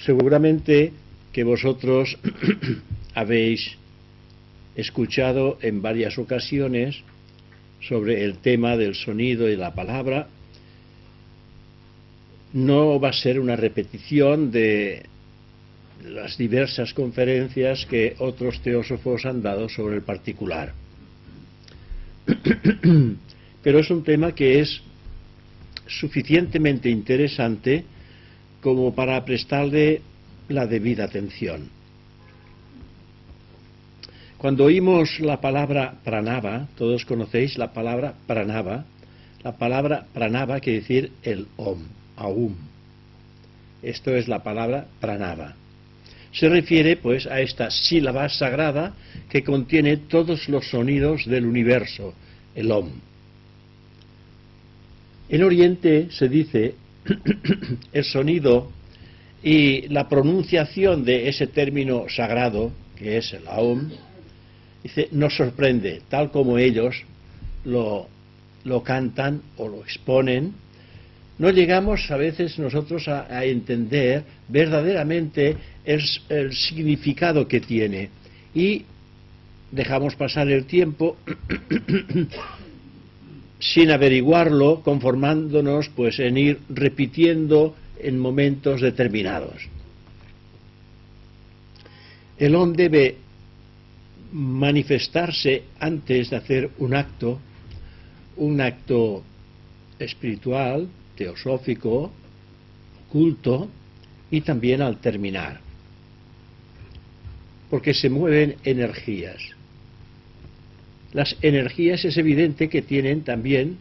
Seguramente que vosotros habéis escuchado en varias ocasiones sobre el tema del sonido y la palabra. No va a ser una repetición de las diversas conferencias que otros teósofos han dado sobre el particular. Pero es un tema que es suficientemente interesante como para prestarle la debida atención. Cuando oímos la palabra pranava, todos conocéis la palabra pranava. La palabra pranava quiere decir el om, aum. Esto es la palabra pranava. Se refiere pues a esta sílaba sagrada que contiene todos los sonidos del universo, el om. En Oriente se dice el sonido y la pronunciación de ese término sagrado, que es el aum, dice, nos sorprende, tal como ellos lo cantan o lo exponen. No llegamos a veces nosotros a entender verdaderamente el significado que tiene y dejamos pasar el tiempo sin averiguarlo, conformándonos pues en ir repitiendo en momentos determinados. El om debe manifestarse antes de hacer un acto espiritual, teosófico, culto, y también al terminar, porque se mueven energías. Las energías es evidente que tienen también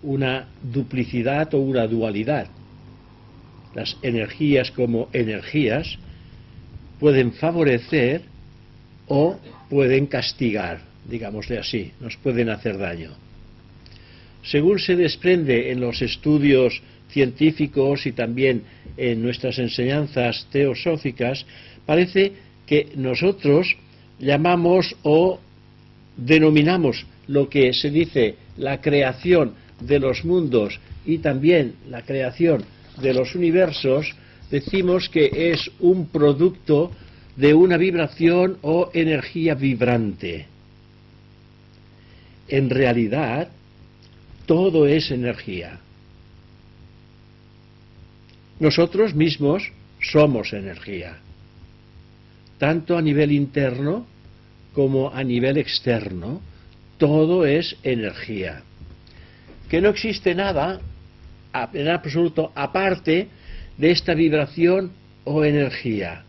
una duplicidad o una dualidad. Las energías como energías pueden favorecer o pueden castigar, digámosle así, nos pueden hacer daño. Según se desprende en los estudios científicos y también en nuestras enseñanzas teosóficas, parece que nosotros llamamos o denominamos lo que se dice la creación de los mundos y también la creación de los universos, decimos que es un producto de una vibración o energía vibrante. En realidad, todo es energía. Nosotros mismos somos energía, tanto a nivel interno como a nivel externo. Todo es energía. Que no existe nada en absoluto aparte de esta vibración o energía.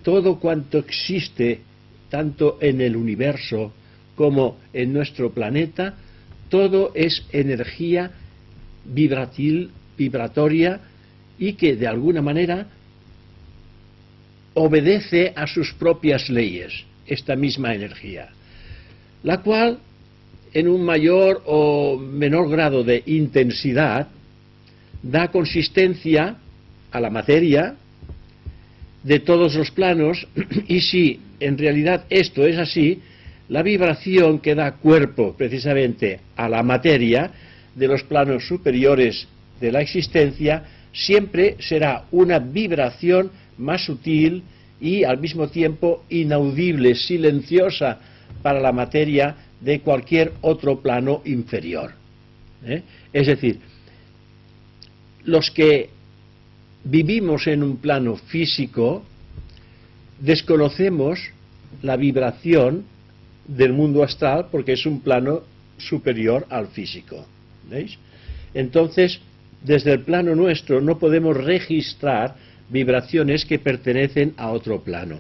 Todo cuanto existe, tanto en el universo como en nuestro planeta, todo es energía vibratoria y que de alguna manera obedece a sus propias leyes, esta misma energía, la cual en un mayor o menor grado de intensidad da consistencia a la materia de todos los planos, y si en realidad esto es así, la vibración que da cuerpo precisamente a la materia de los planos superiores de la existencia siempre será una vibración más sutil y al mismo tiempo inaudible, silenciosa para la materia de cualquier otro plano inferior. Es decir, los que vivimos en un plano físico desconocemos la vibración del mundo astral porque es un plano superior al físico. ¿Veis? Entonces, desde el plano nuestro no podemos registrar vibraciones que pertenecen a otro plano.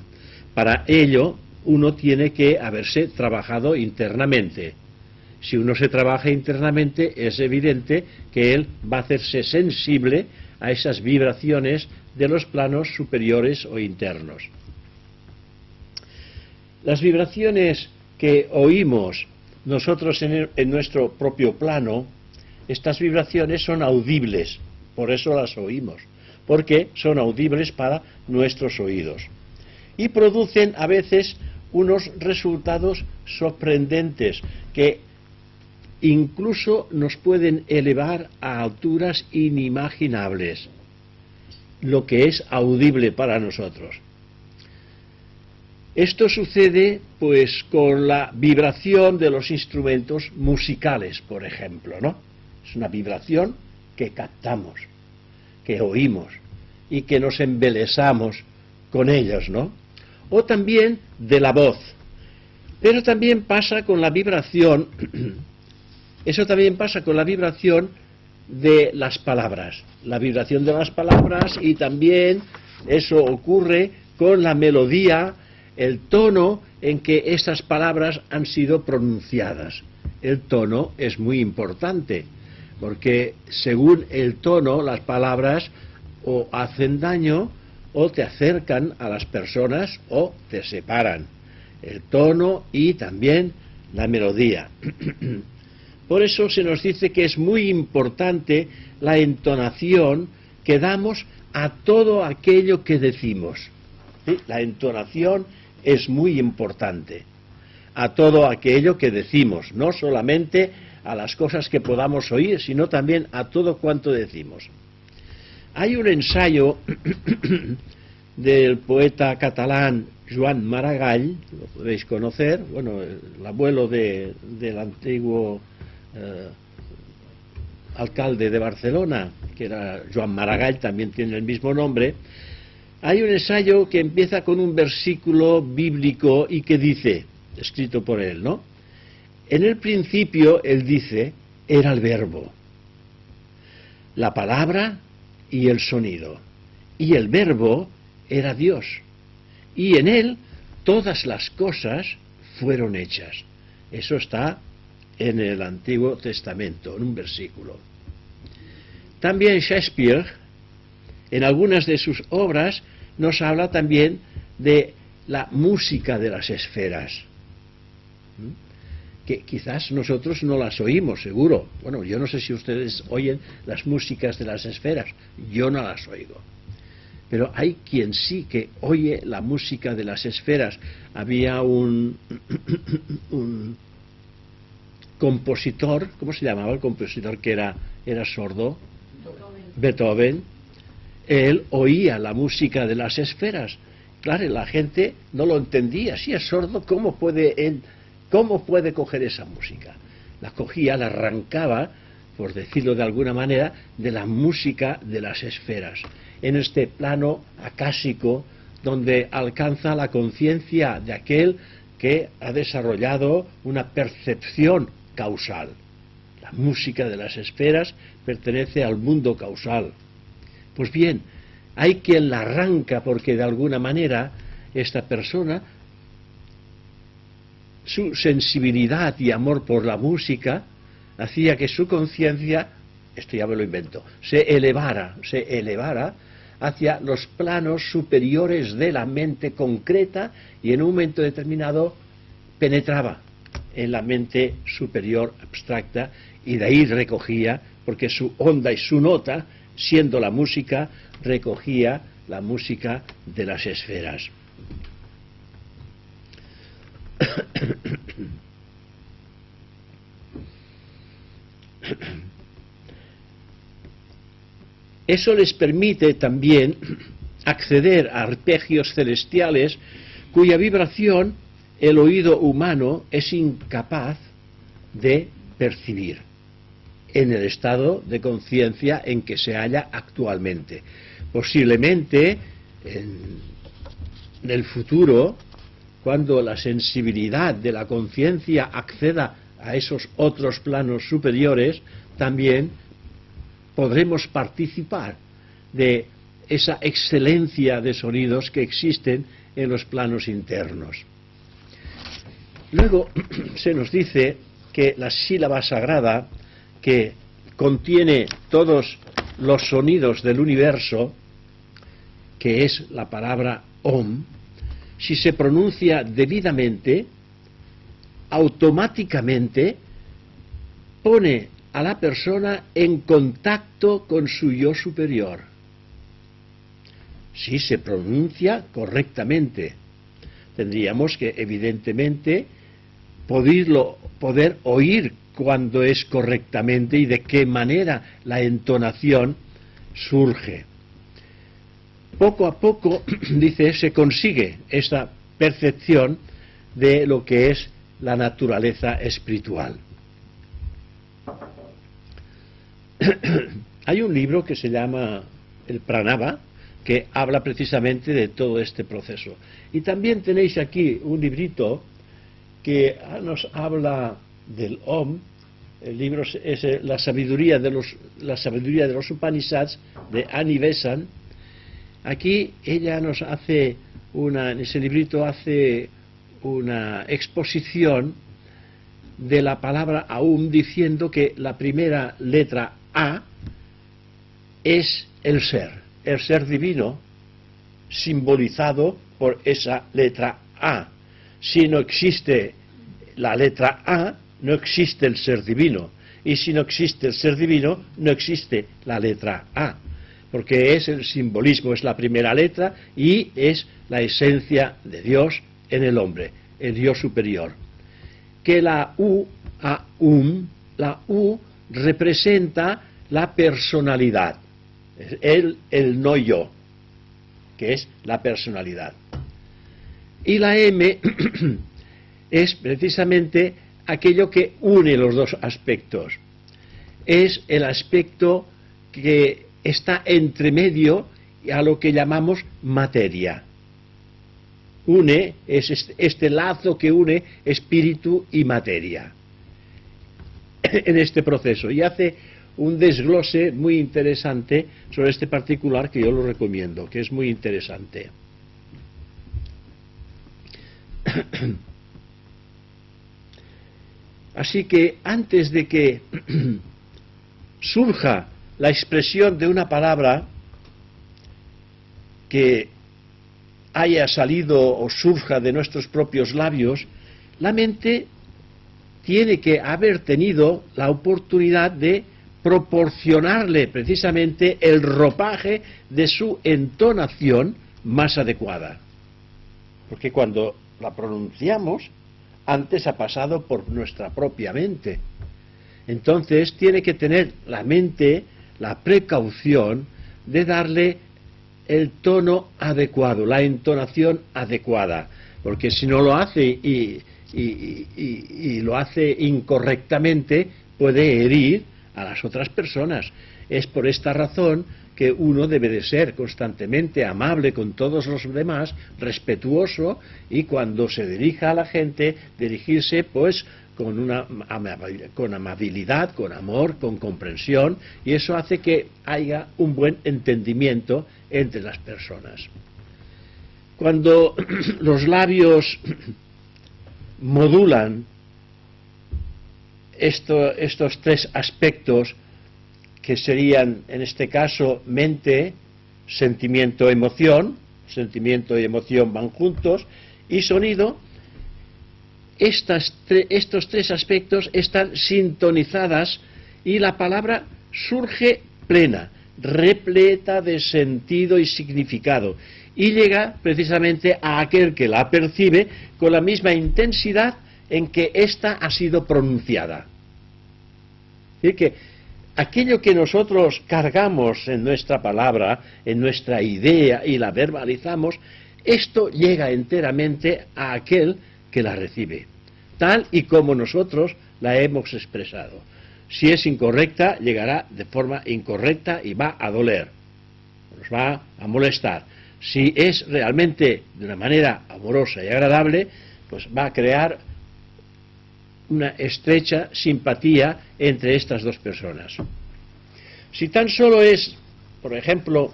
Para ello, uno tiene que haberse trabajado internamente. Si uno se trabaja internamente, es evidente que él va a hacerse sensible a esas vibraciones de los planos superiores o internos. Las vibraciones que oímos nosotros en nuestro propio plano, estas vibraciones son audibles, por eso las oímos, porque son audibles para nuestros oídos. Y producen a veces unos resultados sorprendentes que incluso nos pueden elevar a alturas inimaginables. lo que es audible para nosotros. Esto sucede pues con la vibración de los instrumentos musicales, por ejemplo, ¿no? Es una vibración que captamos, que oímos y que nos embelesamos con ellos, ¿no? O también de la voz. Pero también pasa con la vibración, eso también pasa con la vibración de las palabras. La vibración de las palabras, y también eso ocurre con la melodía, el tono en que estas palabras han sido pronunciadas. El tono es muy importante, porque según el tono, las palabras o hacen daño, o te acercan a las personas, o te separan. El tono y también la melodía. Por eso se nos dice que es muy importante la entonación que damos a todo aquello que decimos. ¿Sí? La entonación es muy importante a todo aquello que decimos, no solamente a las cosas que podamos oír, sino también a todo cuanto decimos. Hay un ensayo del poeta catalán Joan Maragall, lo podéis conocer, bueno, el abuelo del antiguo alcalde de Barcelona, que era Joan Maragall, también tiene el mismo nombre. Hay un ensayo que empieza con un versículo bíblico y que dice, escrito por él, ¿no? En el principio, él dice, era el verbo, la palabra y el sonido, y el verbo era Dios, y en él todas las cosas fueron hechas. Eso está en el Antiguo Testamento, en un versículo. También Shakespeare, en algunas de sus obras, nos habla también de la música de las esferas, que quizás nosotros no las oímos, seguro. Bueno, yo no sé si ustedes oyen las músicas de las esferas, yo no las oigo. Pero hay quien sí que oye la música de las esferas. Había un compositor, ¿cómo se llamaba el compositor que era sordo? Beethoven. Él oía la música de las esferas. Claro, la gente no lo entendía. Si es sordo, ¿cómo puede coger esa música? La cogía, la arrancaba, por decirlo de alguna manera, de la música de las esferas, en este plano acásico donde alcanza la conciencia de aquel que ha desarrollado una percepción causal. La música de las esferas pertenece al mundo causal. Pues bien, hay quien la arranca porque de alguna manera esta persona, su sensibilidad y amor por la música hacía que su conciencia, esto ya me lo invento, se elevara hacia los planos superiores de la mente concreta, y en un momento determinado penetraba en la mente superior abstracta, y de ahí recogía, porque su onda y su nota, siendo la música, recogía la música de las esferas. Eso les permite también acceder a arpegios celestiales cuya vibración el oído humano es incapaz de percibir en el estado de conciencia en que se halla actualmente. Posiblemente en el futuro, cuando la sensibilidad de la conciencia acceda a esos otros planos superiores, también podremos participar de esa excelencia de sonidos que existen en los planos internos. Luego se nos dice que la sílaba sagrada, que contiene todos los sonidos del universo, que es la palabra Om, si se pronuncia debidamente, automáticamente pone a la persona en contacto con su yo superior. Si se pronuncia correctamente, tendríamos que evidentemente poder oír cuando es correctamente y de qué manera la entonación surge. poco a poco, dice, se consigue esta percepción de lo que es la naturaleza espiritual. Hay un libro que se llama el Pranava, que habla precisamente de todo este proceso. Y también tenéis aquí un librito que nos habla del Om. El libro es la sabiduría de los Upanishads, de Annie Besant. Aquí ella nos hace en ese librito hace una exposición de la palabra Aum, diciendo que la primera letra A es el ser divino, simbolizado por esa letra A. Si no existe la letra A, no existe el ser divino, y si no existe el ser divino, no existe la letra A, porque es el simbolismo, es la primera letra y es la esencia de Dios en el hombre, el Dios superior. Que la U, Aum, la U representa la personalidad, el no yo, que es la personalidad. Y la M es precisamente aquello que une los dos aspectos. Es el aspecto que está entre medio a lo que llamamos materia. Une, es este lazo que une espíritu y materia en este proceso. Y hace un desglose muy interesante sobre este particular que yo lo recomiendo, que es muy interesante. Así que antes de que surja la expresión de una palabra que haya salido o surja de nuestros propios labios, la mente tiene que haber tenido la oportunidad de proporcionarle precisamente el ropaje de su entonación más adecuada. Porque cuando la pronunciamos, antes ha pasado por nuestra propia mente. Entonces tiene que tener la mente la precaución de darle el tono adecuado, la entonación adecuada, porque si no lo hace y lo hace incorrectamente, puede herir a las otras personas. Es por esta razón que uno debe de ser constantemente amable con todos los demás, respetuoso, y cuando se dirija a la gente, dirigirse pues con amabilidad, con amor, con comprensión, y eso hace que haya un buen entendimiento entre las personas. Cuando los labios modulan estos tres aspectos, que serían en este caso mente, sentimiento, emoción, sentimiento y emoción van juntos, y sonido, estos tres aspectos están sintonizadas y la palabra surge plena, repleta de sentido y significado, y llega precisamente a aquel que la percibe con la misma intensidad en que ésta ha sido pronunciada. Es decir, que aquello que nosotros cargamos en nuestra palabra, en nuestra idea, y la verbalizamos, esto llega enteramente a aquel que la recibe, tal y como nosotros la hemos expresado. Si es incorrecta, llegará de forma incorrecta y va a doler, nos va a molestar. Si es realmente de una manera amorosa y agradable, pues va a crear una estrecha simpatía entre estas dos personas. Si tan solo es, por ejemplo,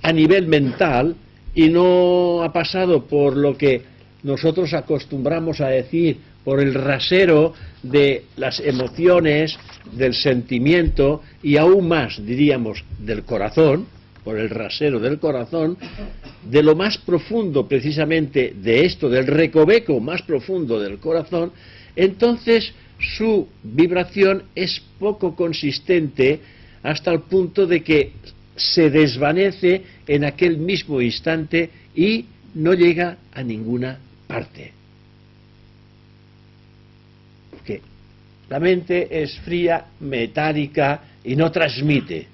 a nivel mental y no ha pasado por lo que nosotros acostumbramos a decir, por el rasero de las emociones, del sentimiento y aún más, diríamos, del corazón, por el rasero del corazón, de lo más profundo precisamente de esto, del recoveco más profundo del corazón, entonces su vibración es poco consistente hasta el punto de que se desvanece en aquel mismo instante y no llega a ninguna parte. Porque la mente es fría, metálica y no transmite.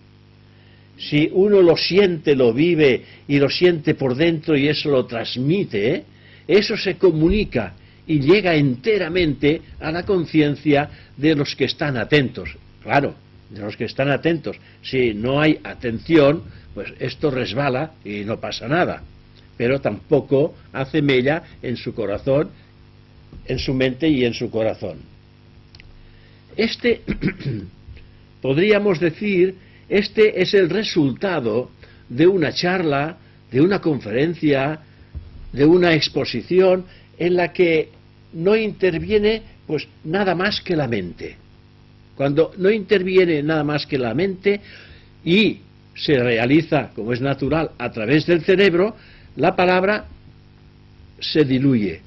si uno lo siente, lo vive y lo siente por dentro y eso lo transmite, eso se comunica y llega enteramente a la conciencia de los que están atentos. Claro, de los que están atentos. Si no hay atención, pues esto resbala y no pasa nada. Pero tampoco hace mella en su corazón, en su mente y en su corazón. Podríamos decir, este es el resultado de una charla, de una conferencia, de una exposición en la que no interviene pues nada más que la mente. Cuando no interviene nada más que la mente y se realiza, como es natural, a través del cerebro, la palabra se diluye,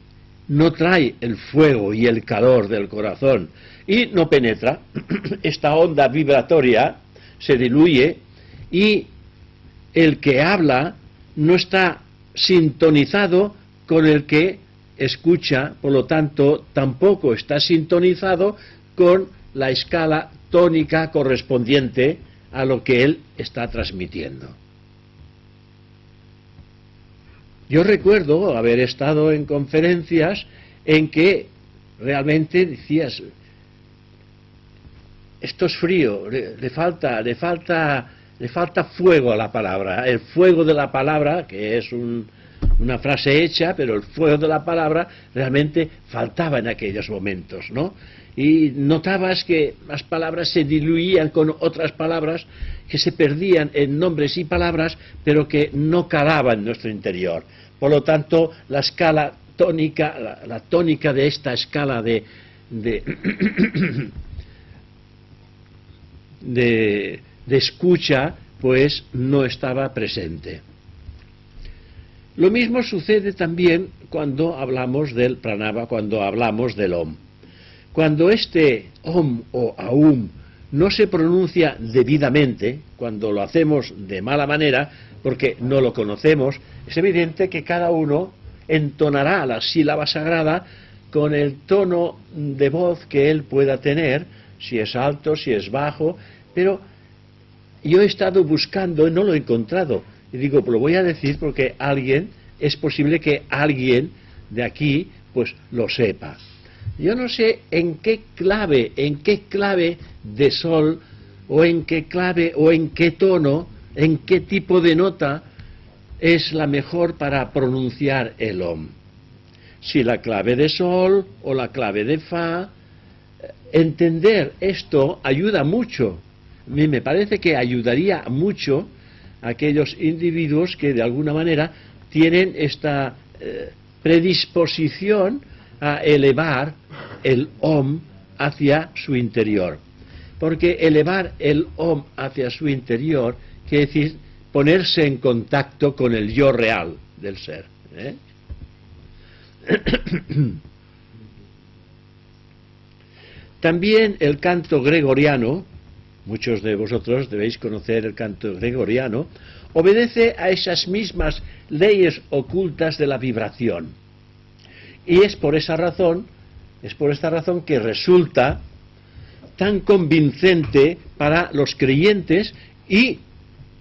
no trae el fuego y el calor del corazón y no penetra. Esta onda vibratoria se diluye y el que habla no está sintonizado con el que escucha, por lo tanto tampoco está sintonizado con la escala tónica correspondiente a lo que él está transmitiendo. Yo recuerdo haber estado en conferencias en que realmente decías, esto es frío, le falta fuego a la palabra. El fuego de la palabra, que es una frase hecha, pero el fuego de la palabra realmente faltaba en aquellos momentos, ¿no? Y notabas que las palabras se diluían con otras palabras, que se perdían en nombres y palabras, pero que no calaban en nuestro interior. Por lo tanto, la escala tónica, la tónica de esta escala de escucha, pues no estaba presente. Lo mismo sucede también cuando hablamos del pranava, cuando hablamos del Om. Cuando este Om o Aum no se pronuncia debidamente, cuando lo hacemos de mala manera, porque no lo conocemos, es evidente que cada uno entonará la sílaba sagrada con el tono de voz que él pueda tener, si es alto, si es bajo, pero yo he estado buscando y no lo he encontrado. Y digo, pues lo voy a decir porque es posible que alguien de aquí pues lo sepa. Yo no sé en qué clave de sol, o en qué clave, o en qué tono, en qué tipo de nota es la mejor para pronunciar el Om. Si la clave de sol o la clave de fa. Entender esto ayuda mucho. A mí me parece que ayudaría mucho a aquellos individuos que de alguna manera tienen esta predisposición a elevar el Om hacia su interior. Porque elevar el Om hacia su interior quiere decir ponerse en contacto con el yo real del ser. También el canto gregoriano, muchos de vosotros debéis conocer el canto gregoriano, obedece a esas mismas leyes ocultas de la vibración. Y es por esta razón que resulta tan convincente para los creyentes y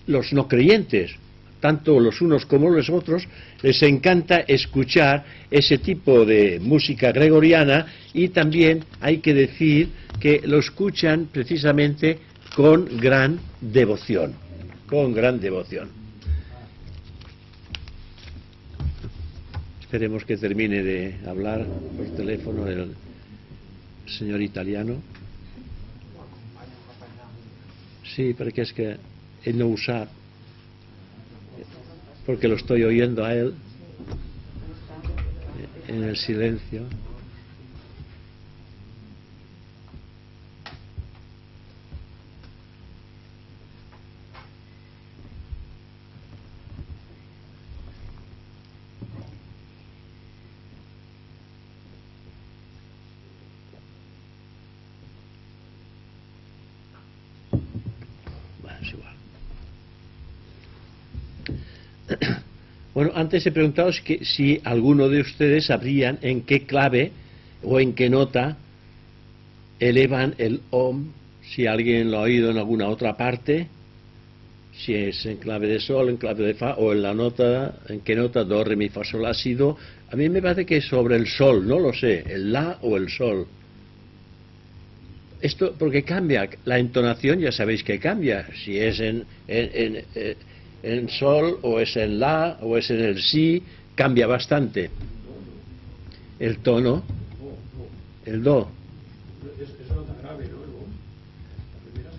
los no creyentes. Tanto los unos como los otros les encanta escuchar ese tipo de música gregoriana, y también hay que decir que lo escuchan precisamente con gran devoción. Esperemos que termine de hablar por teléfono el señor italiano. Sí, porque es que él no usa, porque lo estoy oyendo a él en el silencio. Bueno, antes he preguntado si alguno de ustedes sabrían en qué clave o en qué nota elevan el Om, si alguien lo ha oído en alguna otra parte, si es en clave de sol, en clave de fa, o en la nota, en qué nota, do, re, mi, fa, sol, la, si, do. A mí me parece que es sobre el sol, no lo sé, el la o el sol. Esto porque cambia, la entonación ya sabéis que cambia, si es en sol, o es en la, o es en el si, cambia bastante. El tono, el do. Es nota grave, ¿no? La primera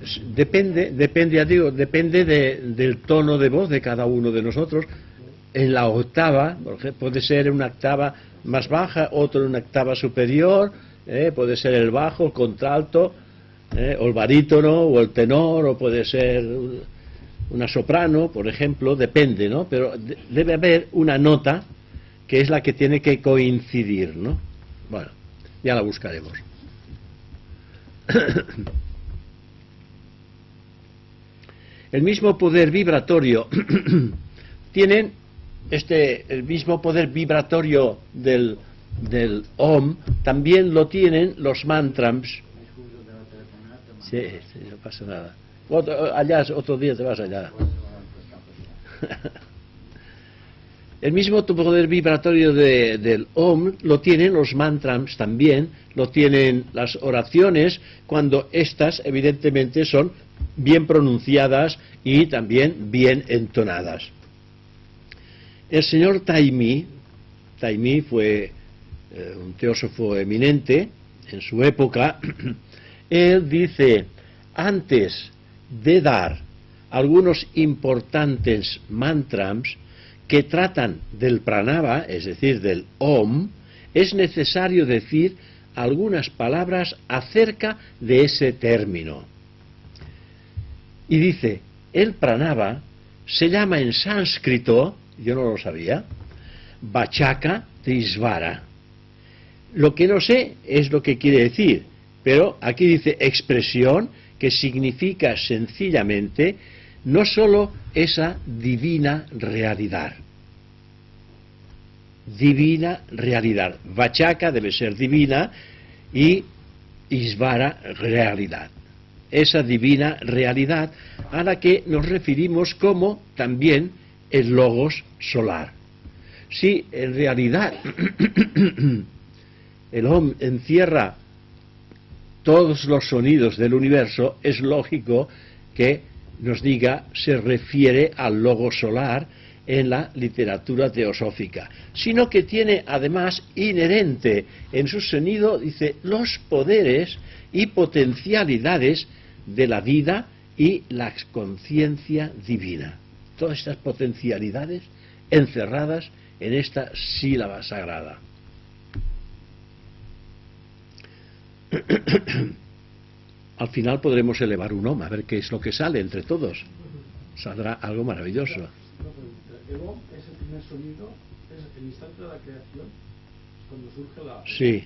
es grave. Depende, ya digo, depende del tono de voz de cada uno de nosotros. En la octava, por ejemplo, puede ser una octava más baja, otro en una octava superior, puede ser el bajo, el contralto, o el barítono, o el tenor, o puede ser una soprano, por ejemplo, depende, ¿no? Pero debe haber una nota que es la que tiene que coincidir, ¿no? Bueno, ya la buscaremos. El mismo poder vibratorio tienen el mismo poder vibratorio del Om, también lo tienen los mantras. Sí, no pasa nada. Allá otro día te vas allá. El mismo poder vibratorio del Om lo tienen los mantras también, lo tienen las oraciones, cuando estas evidentemente son bien pronunciadas y también bien entonadas. El señor Taimí fue un teósofo eminente en su época. Él dice, antes de dar algunos importantes mantras que tratan del pranava, es decir, del Om, es necesario decir algunas palabras acerca de ese término. Y dice, el pranava se llama en sánscrito, yo no lo sabía, Vachaka Trisvara. Lo que no sé es lo que quiere decir, pero aquí dice expresión, que significa sencillamente no sólo esa divina realidad. Divina realidad. Vachaka debe ser divina y Isvara realidad. Esa divina realidad a la que nos referimos como también el logos solar. Si en realidad el Om encierra todos los sonidos del universo, es lógico que nos diga, se refiere al logos solar en la literatura teosófica, sino que tiene además inherente en su sonido, dice, los poderes y potencialidades de la vida y la conciencia divina. Todas estas potencialidades encerradas en esta sílaba sagrada. Al final podremos elevar un Om, a ver qué es lo que sale entre todos. Saldrá algo maravilloso. El Om es el primer sonido, es el instante de la creación, cuando surge la... Sí.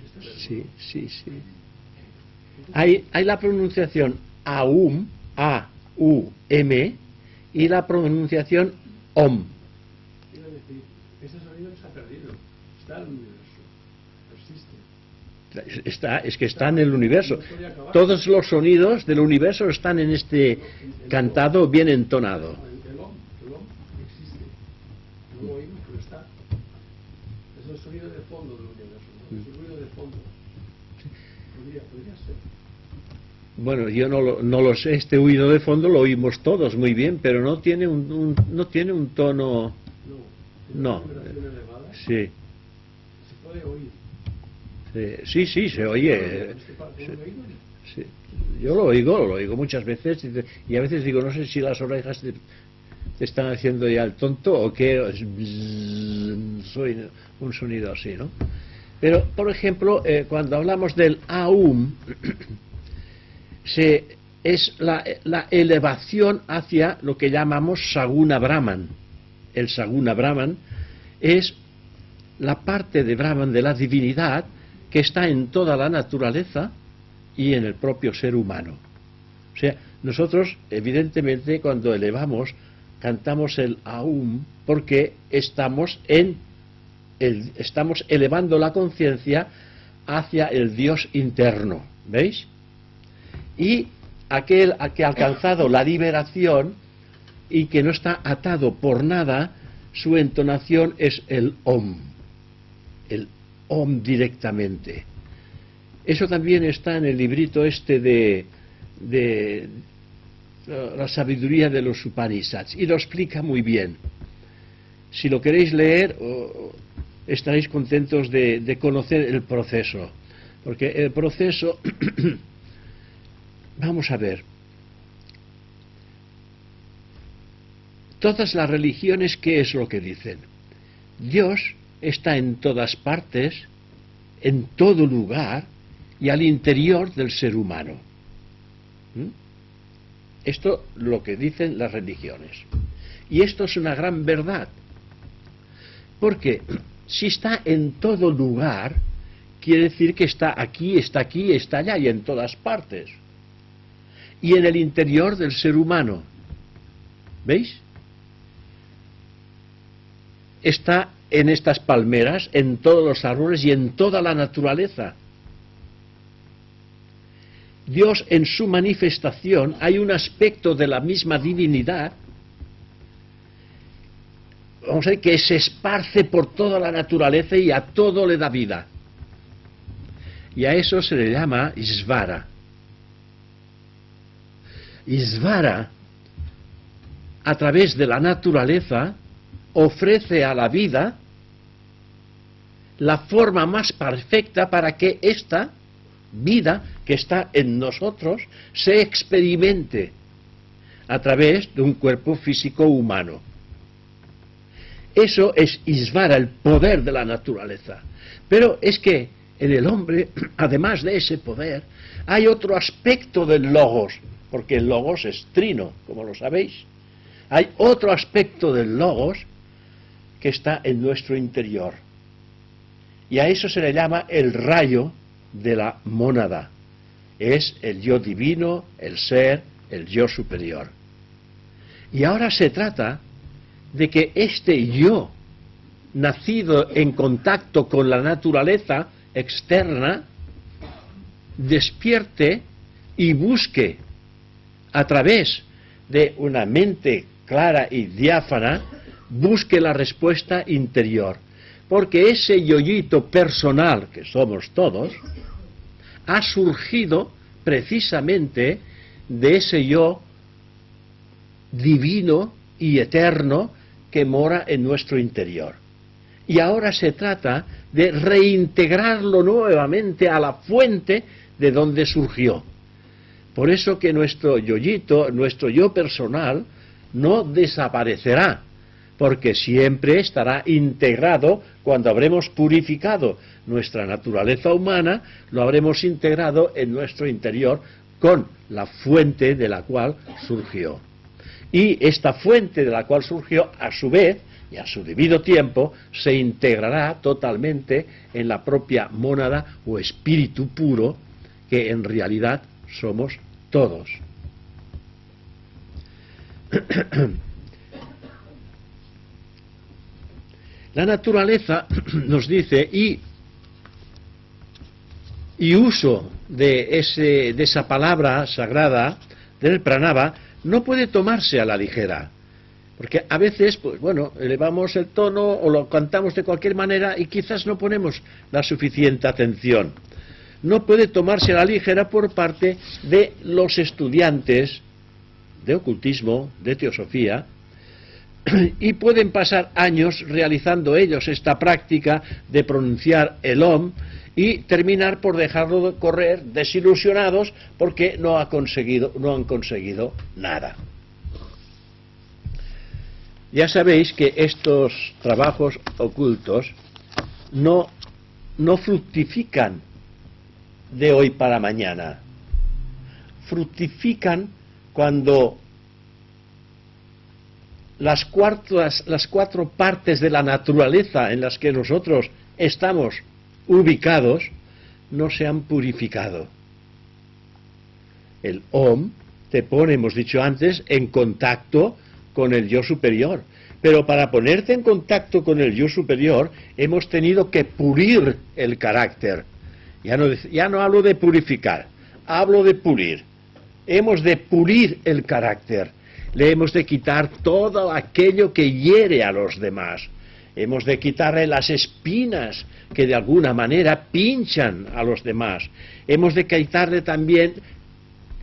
Hay la pronunciación Aum, A-U-M, y la pronunciación Om. Quiero decir, ese sonido se ha perdido, está en el universo, persiste. Es que está en el universo. Todos los sonidos del universo están en este cantado bien entonado. El Om existe. No lo oímos, pero está. Es el sonido de fondo del universo, ¿no? Es el ruido de fondo. Podría ser. Bueno, yo no lo sé, este oído de fondo lo oímos todos muy bien, pero no tiene no tiene un tono... No. Sí. Se puede oír. Sí, se oye. Sí. Yo lo oigo muchas veces y a veces digo, no sé si las orejas te están haciendo ya el tonto o qué, soy un sonido así, ¿no? Pero, por ejemplo, cuando hablamos del Aum, es la elevación hacia lo que llamamos Saguna Brahman. El Saguna Brahman es la parte de Brahman, de la divinidad, que está en toda la naturaleza y en el propio ser humano. O sea, nosotros, evidentemente, cuando elevamos, cantamos el Aum, porque estamos elevando la conciencia hacia el Dios interno, ¿veis? Y aquel a que ha alcanzado la liberación y que no está atado por nada, su entonación es el Om directamente. Eso también está en el librito este de la sabiduría de los Upanishads, y lo explica muy bien. Si lo queréis leer, estaréis contentos de conocer el proceso, porque el proceso vamos a ver, todas las religiones, ¿qué es lo que dicen? Dios está en todas partes, en todo lugar y al interior del ser humano. Esto es lo que dicen las religiones. Y esto es una gran verdad. Porque si está en todo lugar, quiere decir que está aquí, está allá y en todas partes. Y en el interior del ser humano. ¿Veis? Está en estas palmeras, en todos los árboles y en toda la naturaleza. Dios, en su manifestación, hay un aspecto de la misma divinidad, vamos a ver, que se esparce por toda la naturaleza y a todo le da vida. Y a eso se le llama Isvara. Isvara, a través de la naturaleza, ofrece a la vida la forma más perfecta para que esta vida que está en nosotros se experimente a través de un cuerpo físico humano. Eso es Isvara, el poder de la naturaleza. Pero es que en el hombre, además de ese poder, hay otro aspecto del Logos, porque el Logos es trino, como lo sabéis. Hay otro aspecto del Logos que está en nuestro interior. Y a eso se le llama el rayo de la mónada. Es el yo divino, el ser, el yo superior. Y ahora se trata de que este yo, nacido en contacto con la naturaleza externa, despierte y busque a través de una mente clara y diáfana, busque la respuesta interior. Porque ese yoyito personal que somos todos ha surgido precisamente de ese yo divino y eterno que mora en nuestro interior. Y ahora se trata de reintegrarlo nuevamente a la fuente de donde surgió. Por eso que nuestro yoyito, nuestro yo personal, no desaparecerá, porque siempre estará integrado. Cuando habremos purificado nuestra naturaleza humana, lo habremos integrado en nuestro interior con la fuente de la cual surgió. Y esta fuente de la cual surgió, a su vez, y a su debido tiempo, se integrará totalmente en la propia mónada o espíritu puro, que en realidad somos todos. La naturaleza nos dice, y uso de esa palabra sagrada, del pranava, no puede tomarse a la ligera. Porque a veces, pues bueno, elevamos el tono o lo cantamos de cualquier manera y quizás no ponemos la suficiente atención. No puede tomarse a la ligera por parte de los estudiantes de ocultismo, de teosofía, y pueden pasar años realizando ellos esta práctica de pronunciar el Om y terminar por dejarlo de correr desilusionados porque no han conseguido nada. Ya sabéis que estos trabajos ocultos no fructifican de hoy para mañana. Fructifican cuando las cuatro partes de la naturaleza en las que nosotros estamos ubicados no se han purificado. El Om te pone, hemos dicho antes, en contacto con el yo superior. Pero para ponerte en contacto con el yo superior hemos tenido que pulir el carácter. Ya no hablo de purificar, hablo de pulir. hemos de pulir el carácter, le hemos de quitar todo aquello que hiere a los demás, hemos de quitarle las espinas que de alguna manera pinchan a los demás, hemos de quitarle también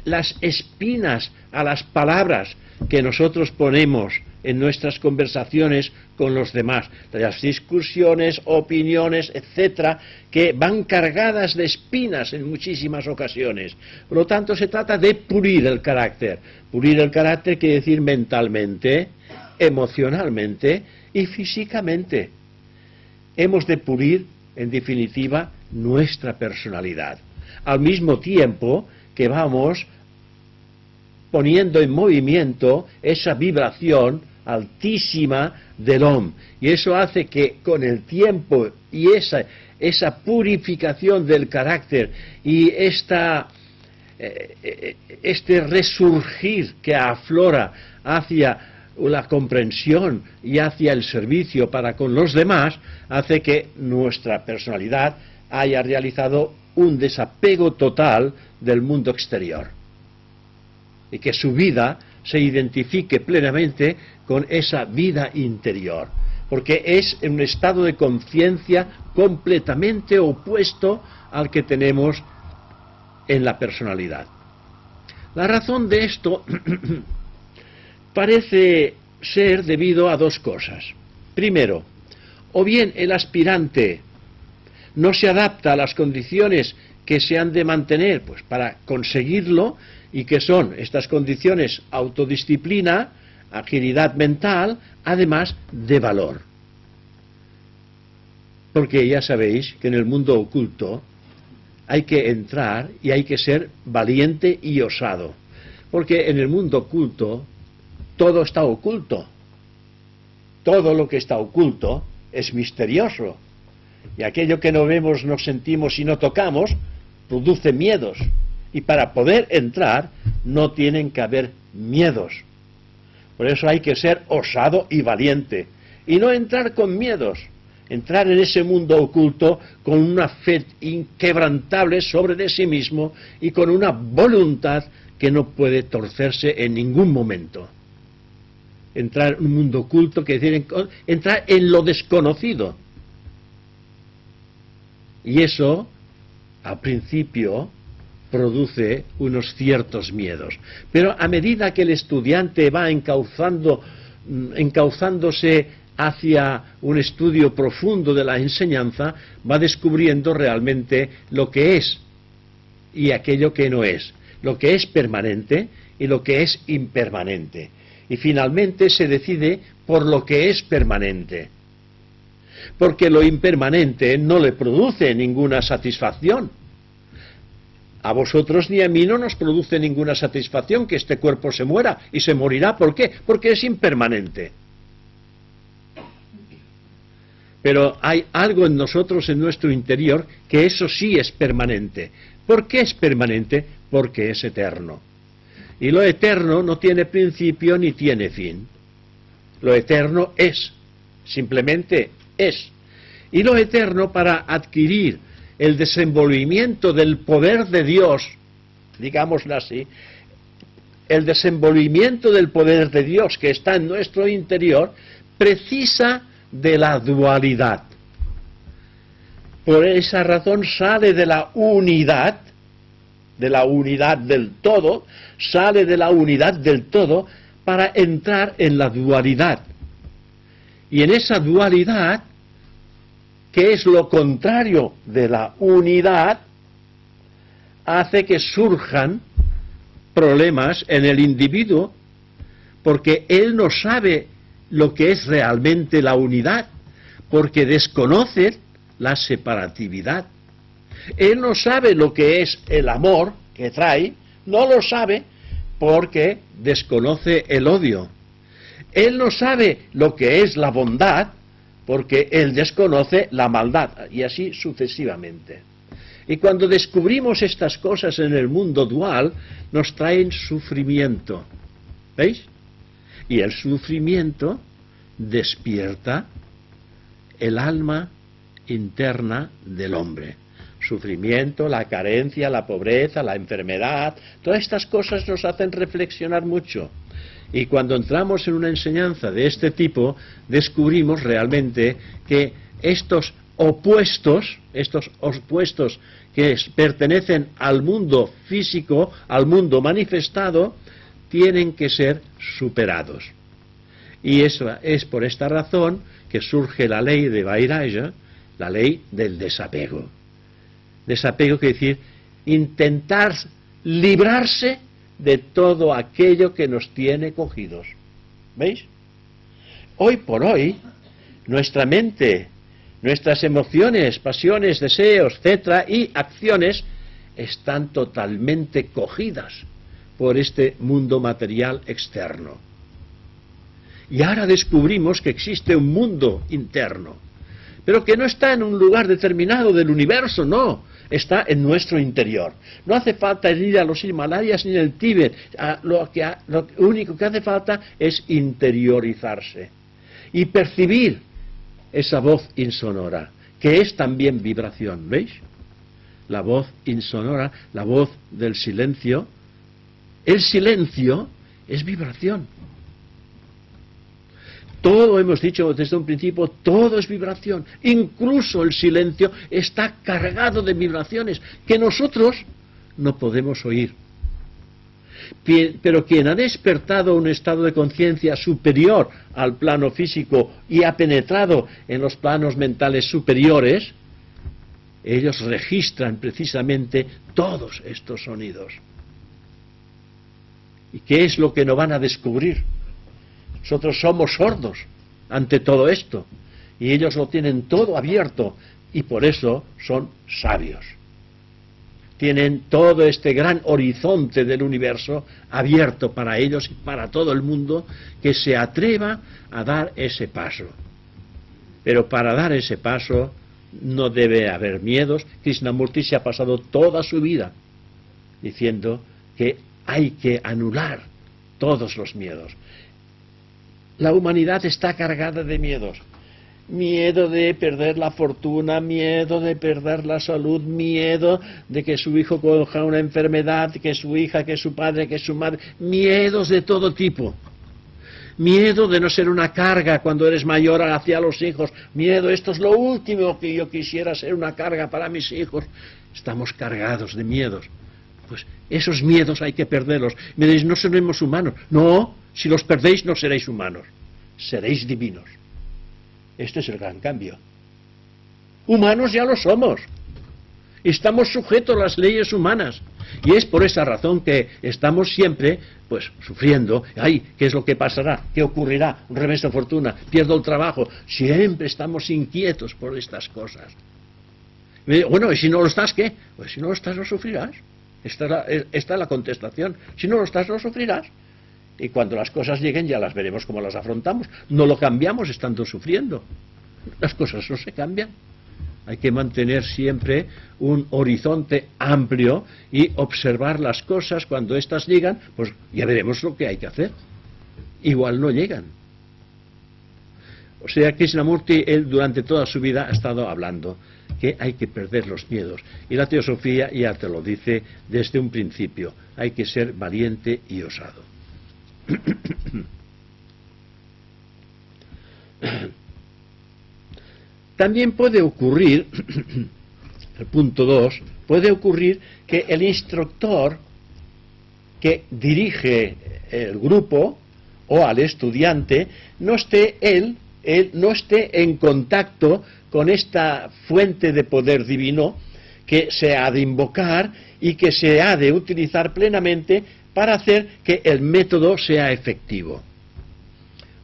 las espinas a las palabras que nosotros ponemos en nuestras conversaciones con los demás, las discusiones, opiniones, etcétera, que van cargadas de espinas en muchísimas ocasiones. Por lo tanto, se trata de pulir el carácter. Pulir el carácter quiere decir mentalmente, emocionalmente y físicamente. Hemos de pulir, en definitiva, nuestra personalidad. Al mismo tiempo que vamos poniendo en movimiento esa vibración altísima del Om. Y eso hace que con el tiempo y esa purificación del carácter y este resurgir que aflora hacia la comprensión y hacia el servicio para con los demás, hace que nuestra personalidad haya realizado un desapego total del mundo exterior y que su vida se identifique plenamente con esa vida interior, porque es un estado de conciencia completamente opuesto al que tenemos en la personalidad. La razón de esto parece ser debido a dos cosas. Primero, o bien el aspirante no se adapta a las condiciones que se han de mantener pues, para conseguirlo, y que son estas condiciones: autodisciplina, agilidad mental, además de valor. Porque ya sabéis que en el mundo oculto hay que entrar y hay que ser valiente y osado. Porque en el mundo oculto todo está oculto. Todo lo que está oculto es misterioso. Y aquello que no vemos, no sentimos y no tocamos, produce miedos. Y para poder entrar no tienen que haber miedos. Por eso hay que ser osado y valiente. Y no entrar con miedos. Entrar en ese mundo oculto con una fe inquebrantable sobre de sí mismo y con una voluntad que no puede torcerse en ningún momento. Entrar en un mundo oculto quiere decir entrar en lo desconocido. Y eso, al principio, produce unos ciertos miedos. Pero a medida que el estudiante va encauzándose hacia un estudio profundo de la enseñanza, va descubriendo realmente lo que es y aquello que no es, lo que es permanente y lo que es impermanente. Y finalmente se decide por lo que es permanente. Porque lo impermanente no le produce ninguna satisfacción. A vosotros ni a mí no nos produce ninguna satisfacción que este cuerpo se muera, y se morirá. ¿Por qué? Porque es impermanente. Pero hay algo en nosotros, en nuestro interior, que eso sí es permanente. ¿Por qué es permanente? Porque es eterno. Y lo eterno no tiene principio ni tiene fin. Lo eterno es, simplemente es. Y lo eterno, para adquirir el desenvolvimiento del poder de Dios, digámoslo así, el desenvolvimiento del poder de Dios que está en nuestro interior, precisa de la dualidad. Por esa razón sale de la unidad del todo, sale de la unidad del todo para entrar en la dualidad. Y en esa dualidad, que es lo contrario de la unidad, hace que surjan problemas en el individuo, porque él no sabe lo que es realmente la unidad, porque desconoce la separatividad. Él no sabe lo que es el amor que trae, no lo sabe porque desconoce el odio. Él no sabe lo que es la bondad porque él desconoce la maldad, y así sucesivamente. Y cuando descubrimos estas cosas en el mundo dual, nos traen sufrimiento. ¿Veis? Y el sufrimiento despierta el alma interna del hombre. sufrimiento, la carencia, la pobreza, la enfermedad. Todas estas cosas nos hacen reflexionar mucho. Y cuando entramos en una enseñanza de este tipo, descubrimos realmente que estos opuestos que pertenecen al mundo físico, al mundo manifestado, tienen que ser superados. Y eso es por esta razón que surge la ley de Vairagya, la ley del desapego. Desapego quiere decir intentar librarse de todo aquello que nos tiene cogidos. ¿Veis? Hoy por hoy, nuestra mente, nuestras emociones, pasiones, deseos, etcétera, y acciones están totalmente cogidas por este mundo material externo. Y ahora descubrimos que existe un mundo interno, pero que no está en un lugar determinado del universo, no, está en nuestro interior. No hace falta ir a los Himalayas ni al Tíbet, lo único que hace falta es interiorizarse y percibir esa voz insonora, que es también vibración, ¿veis? La voz insonora, la voz del silencio. El silencio es vibración. Todo, hemos dicho desde un principio, todo es vibración. Incluso el silencio está cargado de vibraciones que nosotros no podemos oír. Pero quien ha despertado un estado de conciencia superior al plano físico y ha penetrado en los planos mentales superiores, ellos registran precisamente todos estos sonidos. ¿Y qué es lo que no van a descubrir? Nosotros somos sordos ante todo esto, y ellos lo tienen todo abierto, y por eso son sabios. Tienen todo este gran horizonte del universo abierto para ellos y para todo el mundo que se atreva a dar ese paso. Pero para dar ese paso no debe haber miedos. Krishnamurti se ha pasado toda su vida diciendo que hay que anular todos los miedos. La humanidad está cargada de miedos. Miedo de perder la fortuna, miedo de perder la salud, miedo de que su hijo coja una enfermedad, que su hija, que su padre, que su madre. Miedos de todo tipo. Miedo de no ser una carga cuando eres mayor hacia los hijos. Miedo, esto es lo último que yo quisiera, ser una carga para mis hijos. Estamos cargados de miedos. Pues esos miedos hay que perderlos. Me diréis, no seremos humanos. No, si los perdéis no seréis humanos, seréis divinos. Este es el gran cambio. Humanos ya lo somos. Estamos sujetos a las leyes humanas. Y es por esa razón que estamos siempre, pues, sufriendo. Ay, ¿qué es lo que pasará? ¿Qué ocurrirá? Un revés de fortuna, pierdo el trabajo. Siempre estamos inquietos por estas cosas. Bueno, ¿y si no lo estás, qué? Pues si no lo estás, no sufrirás. Esta es la contestación. Si no lo estás, no sufrirás. Y cuando las cosas lleguen ya las veremos cómo las afrontamos. No lo cambiamos estando sufriendo. Las cosas no se cambian. Hay que mantener siempre un horizonte amplio y observar las cosas. Cuando éstas llegan, pues ya veremos lo que hay que hacer. Igual no llegan. O sea, Krishnamurti, él durante toda su vida ha estado hablando que hay que perder los miedos. Y la teosofía ya te lo dice desde un principio. Hay que ser valiente y osado. También puede ocurrir, el punto 2, puede ocurrir que el instructor que dirige el grupo o al estudiante no esté él no esté en contacto con esta fuente de poder divino que se ha de invocar y que se ha de utilizar plenamente para hacer que el método sea efectivo.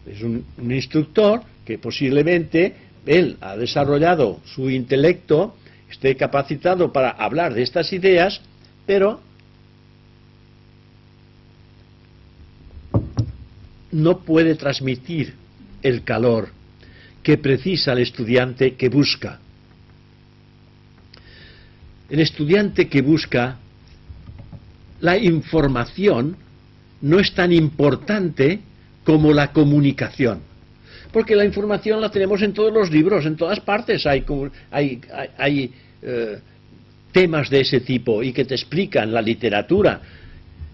Es un instructor que posiblemente él ha desarrollado su intelecto, esté capacitado para hablar de estas ideas, pero no puede transmitir el calor que precisa el estudiante que busca. El estudiante que busca la información no es tan importante como la comunicación, porque la información la tenemos en todos los libros, en todas partes hay temas de ese tipo y que te explican la literatura,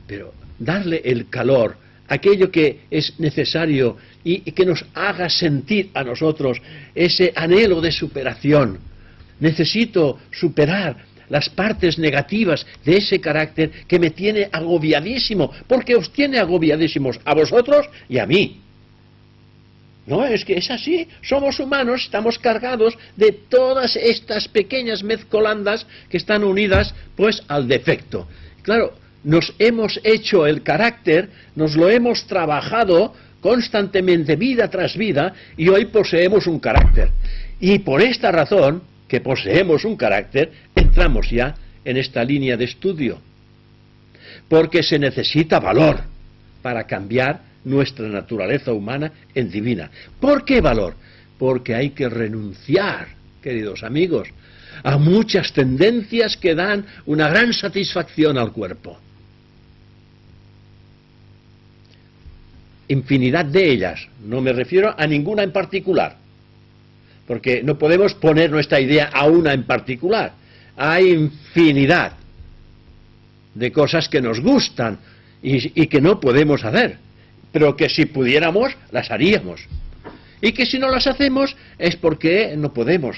pero darle el calor, aquello que es necesario y que nos haga sentir a nosotros ese anhelo de superación. Necesito superar las partes negativas de ese carácter que me tiene agobiadísimo, porque os tiene agobiadísimos a vosotros y a mí. No, es que es así, somos humanos, estamos cargados de todas estas pequeñas mezcolandas que están unidas pues al defecto. Claro, nos hemos hecho el carácter, nos lo hemos trabajado constantemente, vida tras vida, y hoy poseemos un carácter. Y por esta razón, que poseemos un carácter, entramos ya en esta línea de estudio. Porque se necesita valor para cambiar nuestra naturaleza humana en divina. ¿Por qué valor? Porque hay que renunciar, queridos amigos, a muchas tendencias que dan una gran satisfacción al cuerpo. Infinidad de ellas, no me refiero a ninguna en particular, porque no podemos poner nuestra idea a una en particular. Hay infinidad de cosas que nos gustan y que no podemos hacer, pero que si pudiéramos, las haríamos. Y que si no las hacemos, es porque no podemos.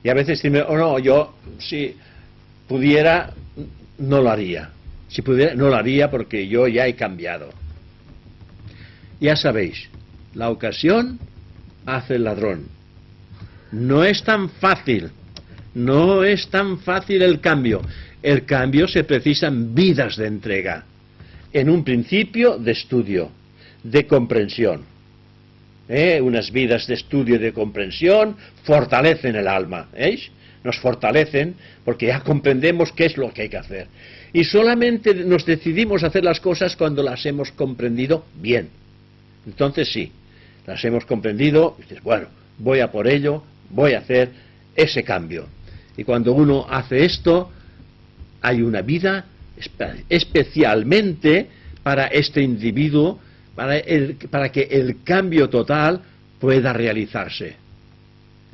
Y a veces dime, oh no, yo si pudiera, no lo haría. Si pudiera, no lo haría porque yo ya he cambiado. Ya sabéis, la ocasión hace el ladrón. No es tan fácil, no es tan fácil el cambio. El cambio se precisa en vidas de entrega. En un principio de estudio, de comprensión. Unas vidas de estudio y de comprensión fortalecen el alma, ¿veis? Nos fortalecen porque ya comprendemos qué es lo que hay que hacer. Y solamente nos decidimos a hacer las cosas cuando las hemos comprendido bien. Entonces sí, las hemos comprendido, y dices, bueno, voy a por ello, voy a hacer ese cambio. Y cuando uno hace esto, hay una vida especialmente para este individuo, para que el cambio total pueda realizarse.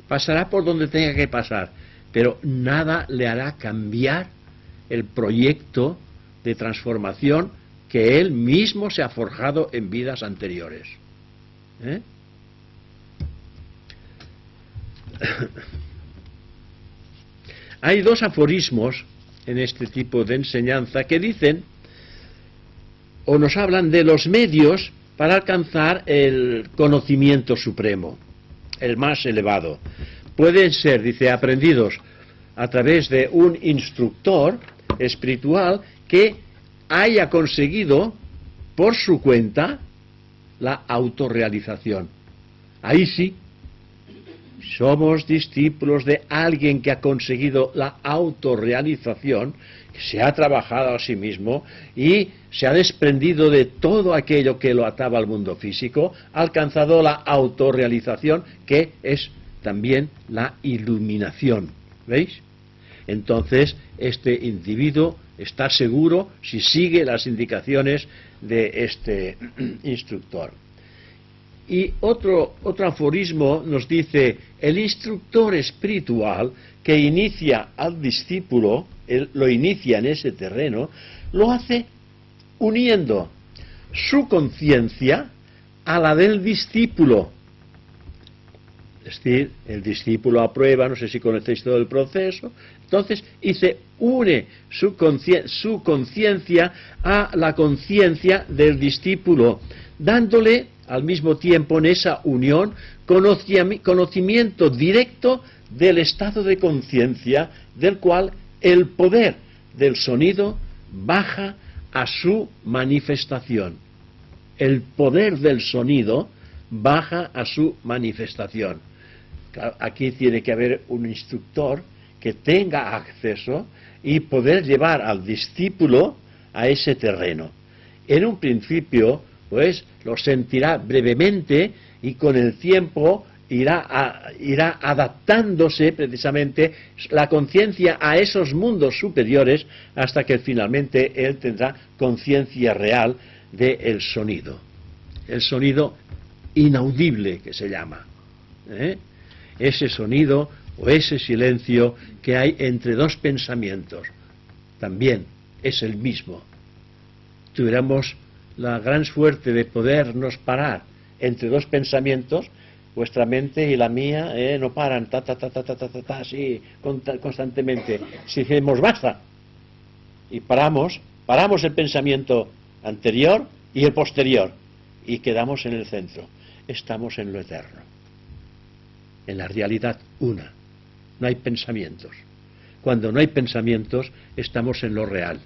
Pasará por donde tenga que pasar, pero nada le hará cambiar el proyecto de transformación que él mismo se ha forjado en vidas anteriores. Hay dos aforismos en este tipo de enseñanza que dicen o nos hablan de los medios para alcanzar el conocimiento supremo, el más elevado. Pueden ser, dice, aprendidos a través de un instructor espiritual que haya conseguido por su cuenta la autorrealización. Ahí sí, somos discípulos de alguien que ha conseguido la autorrealización, que se ha trabajado a sí mismo y se ha desprendido de todo aquello que lo ataba al mundo físico, ha alcanzado la autorrealización, que es también la iluminación. ¿Veis? Entonces, este individuo está seguro si sigue las indicaciones de este instructor. Y otro aforismo nos dice, el instructor espiritual que inicia al discípulo, lo inicia en ese terreno, lo hace uniendo su conciencia a la del discípulo. Es decir, el discípulo aprueba, no sé si conocéis todo el proceso, entonces une su conciencia a la conciencia del discípulo, dándole al mismo tiempo en esa unión conocimiento directo del estado de conciencia del cual el poder del sonido baja a su manifestación. El poder del sonido baja a su manifestación. Claro, aquí tiene que haber un instructor que tenga acceso y poder llevar al discípulo a ese terreno. En un principio, pues lo sentirá brevemente y con el tiempo irá adaptándose precisamente la conciencia a esos mundos superiores hasta que finalmente él tendrá conciencia real del sonido. El sonido inaudible que se llama. Ese sonido o ese silencio que hay entre dos pensamientos, también es el mismo. Tuviéramos la gran suerte de podernos parar entre dos pensamientos, vuestra mente y la mía no paran, así constantemente. Si decimos basta, y paramos el pensamiento anterior y el posterior, y quedamos en el centro. Estamos en lo eterno, en la realidad una. No hay pensamientos. Cuando no hay pensamientos, estamos en lo real.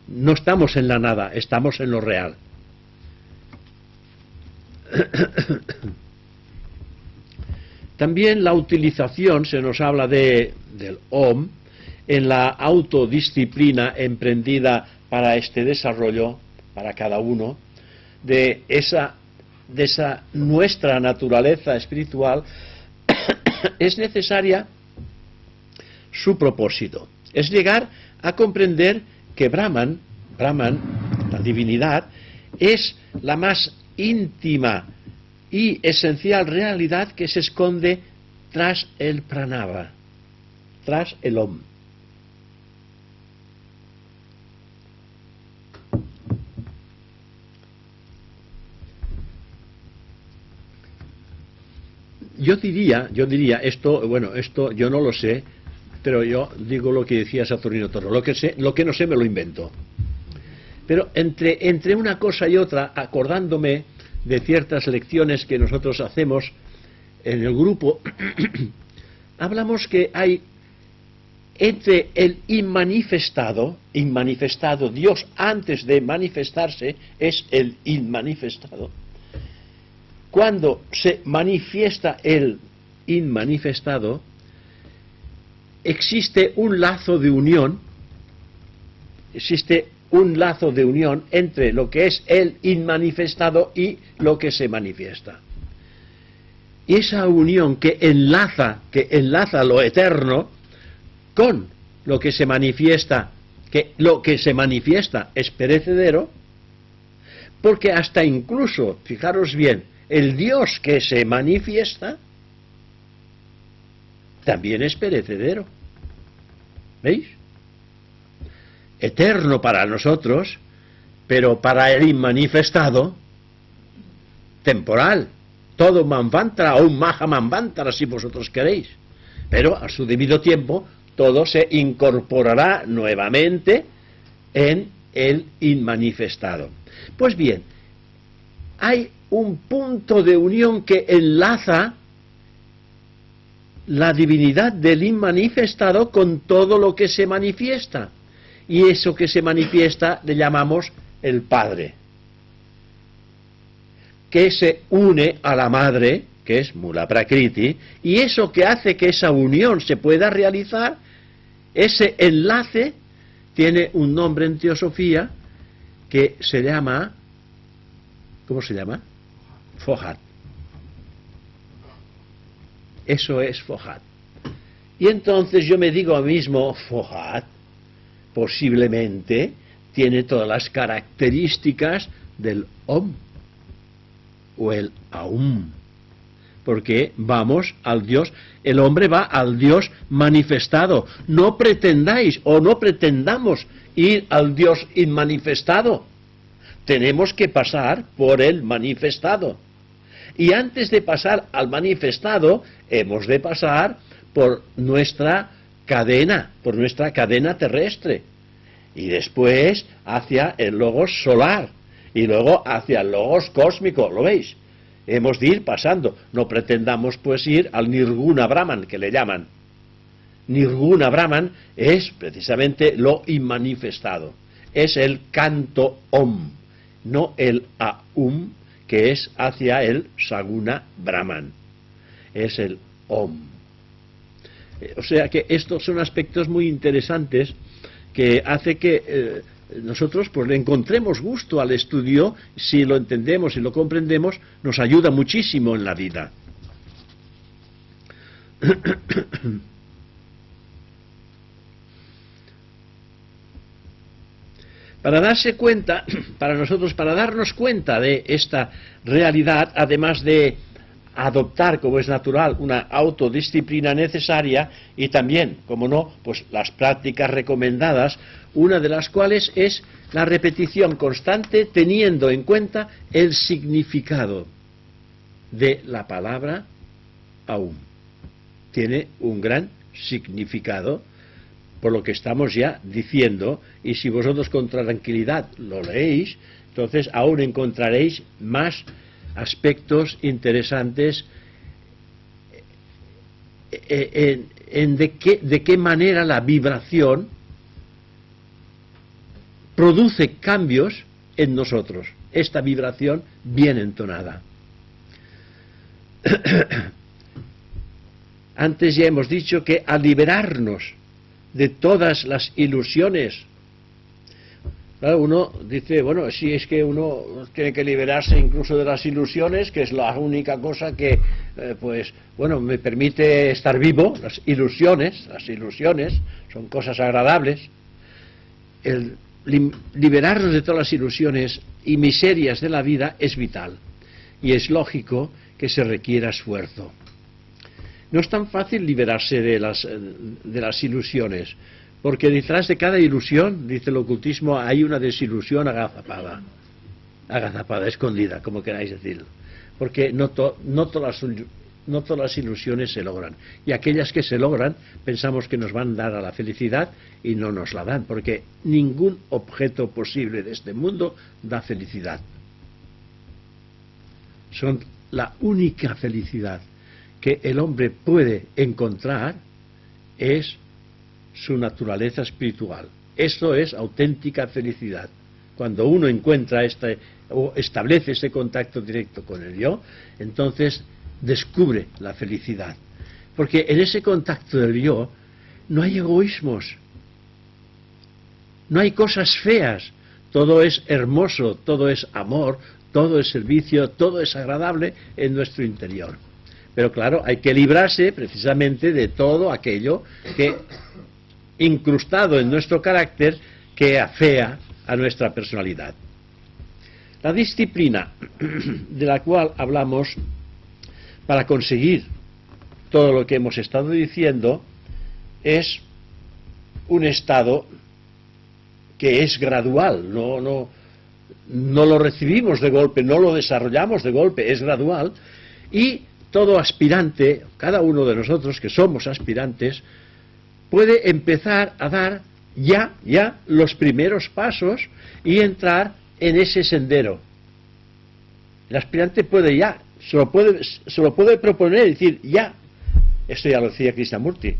No estamos en la nada, estamos en lo real. También la utilización, se nos habla del OM, en la autodisciplina emprendida para este desarrollo, para cada uno, de esa nuestra naturaleza espiritual, es necesaria su propósito. Es llegar a comprender que Brahman, la divinidad, es la más íntima y esencial realidad que se esconde tras el pranava, tras el Om. Yo diría, esto yo no lo sé, pero yo digo lo que decía Saturnino Toro, lo que no sé me lo invento. Pero entre una cosa y otra, acordándome de ciertas lecciones que nosotros hacemos en el grupo, hablamos que hay entre el inmanifestado, Dios antes de manifestarse es el inmanifestado. Cuando se manifiesta el inmanifestado, existe un lazo de unión entre lo que es el inmanifestado y lo que se manifiesta. Y esa unión que enlaza lo eterno con lo que se manifiesta, que lo que se manifiesta es perecedero, porque hasta incluso, fijaros bien, el Dios que se manifiesta también es perecedero. ¿Veis? Eterno para nosotros, pero para el inmanifestado, temporal. Todo manvantara o un maha manvantara, si vosotros queréis. Pero a su debido tiempo, todo se incorporará nuevamente en el inmanifestado. Pues bien, hay un punto de unión que enlaza la divinidad del inmanifestado con todo lo que se manifiesta. Y eso que se manifiesta le llamamos el Padre, que se une a la Madre, que es Mula Prakriti, y eso que hace que esa unión se pueda realizar, ese enlace, tiene un nombre en teosofía que se llama, ¿cómo se llama? Fohat. Eso es Fohat. Y entonces yo me digo a mí mismo, Fohat posiblemente tiene todas las características del Om o el Aum, porque vamos al Dios, el hombre va al Dios manifestado. No pretendáis o no pretendamos ir al Dios inmanifestado. Tenemos que pasar por el manifestado. Y antes de pasar al manifestado, hemos de pasar por nuestra cadena terrestre. Y después hacia el logos solar. Y luego hacia el logos cósmico, ¿lo veis? Hemos de ir pasando. No pretendamos pues ir al Nirguna Brahman, que le llaman. Nirguna Brahman es precisamente lo inmanifestado. Es el canto Om, no el Aum, que es hacia el Saguna Brahman. Es el Om. O sea que estos son aspectos muy interesantes que hace que nosotros pues le encontremos gusto al estudio. Si lo entendemos y lo comprendemos, nos ayuda muchísimo en la vida. Para darse cuenta, para nosotros, para darnos cuenta de esta realidad, además de adoptar, como es natural, una autodisciplina necesaria y también, como no, pues las prácticas recomendadas, una de las cuales es la repetición constante teniendo en cuenta el significado de la palabra aún. Tiene un gran significado por lo que estamos ya diciendo, y si vosotros con tranquilidad lo leéis, entonces aún encontraréis más aspectos interesantes en de qué manera la vibración produce cambios en nosotros, esta vibración bien entonada. Antes ya hemos dicho que al liberarnos de todas las ilusiones, claro, uno dice, bueno, si es que uno tiene que liberarse incluso de las ilusiones, que es la única cosa que, pues, bueno, me permite estar vivo. Las ilusiones son cosas agradables. El liberarnos de todas las ilusiones y miserias de la vida es vital, y es lógico que se requiera esfuerzo. No es tan fácil liberarse de las ilusiones, porque detrás de cada ilusión, dice el ocultismo, hay una desilusión agazapada, escondida, como queráis decirlo, porque no todas las ilusiones se logran, y aquellas que se logran pensamos que nos van a dar a la felicidad y no nos la dan, porque ningún objeto posible de este mundo da felicidad. Son la única felicidad que el hombre puede encontrar es su naturaleza espiritual. Eso es auténtica felicidad. Cuando uno encuentra o establece ese contacto directo con el yo, entonces descubre la felicidad. Porque en ese contacto del yo no hay egoísmos, no hay cosas feas, todo es hermoso, todo es amor, todo es servicio, todo es agradable en nuestro interior. Pero claro, hay que librarse precisamente de todo aquello que, incrustado en nuestro carácter, que afea a nuestra personalidad. La disciplina de la cual hablamos para conseguir todo lo que hemos estado diciendo es un estado que es gradual, no lo recibimos de golpe, no lo desarrollamos de golpe, es gradual, y todo aspirante, cada uno de nosotros que somos aspirantes, puede empezar a dar ya los primeros pasos y entrar en ese sendero. El aspirante puede ya, se lo puede proponer y decir ya. Esto ya lo decía Krishnamurti.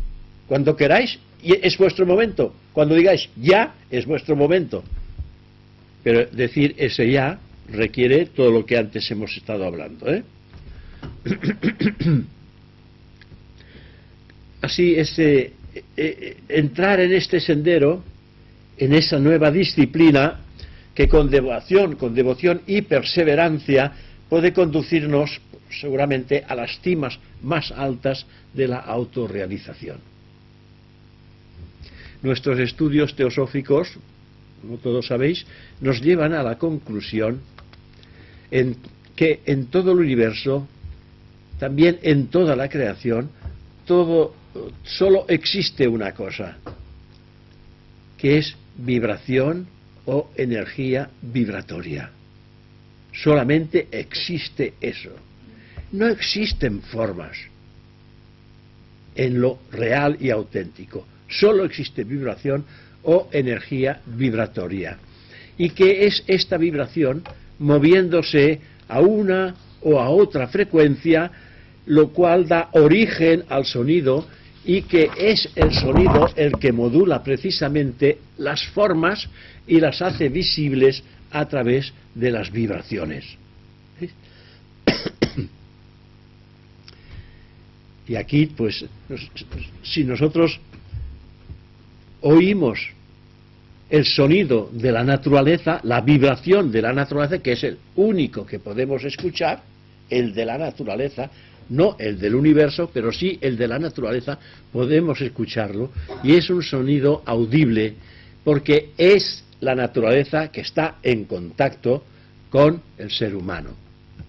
Cuando queráis, es vuestro momento. Cuando digáis ya, es vuestro momento. Pero decir ese ya requiere todo lo que antes hemos estado hablando, Así, entrar en este sendero, en esa nueva disciplina, que con devoción y perseverancia puede conducirnos seguramente a las cimas más altas de la autorrealización. Nuestros estudios teosóficos, como todos sabéis, nos llevan a la conclusión que en todo el universo, también en toda la creación, solo existe una cosa, que es vibración o energía vibratoria. Solamente existe eso. No existen formas en lo real y auténtico. Solo existe vibración o energía vibratoria. ¿Y qué es esta vibración? Moviéndose a una o a otra frecuencia, lo cual da origen al sonido, y que es el sonido el que modula precisamente las formas y las hace visibles a través de las vibraciones. ¿Sí? Y aquí, pues, si nosotros oímos el sonido de la naturaleza, la vibración de la naturaleza, que es el único que podemos escuchar, el de la naturaleza, no el del universo, pero sí el de la naturaleza, podemos escucharlo, y es un sonido audible, porque es la naturaleza que está en contacto con el ser humano,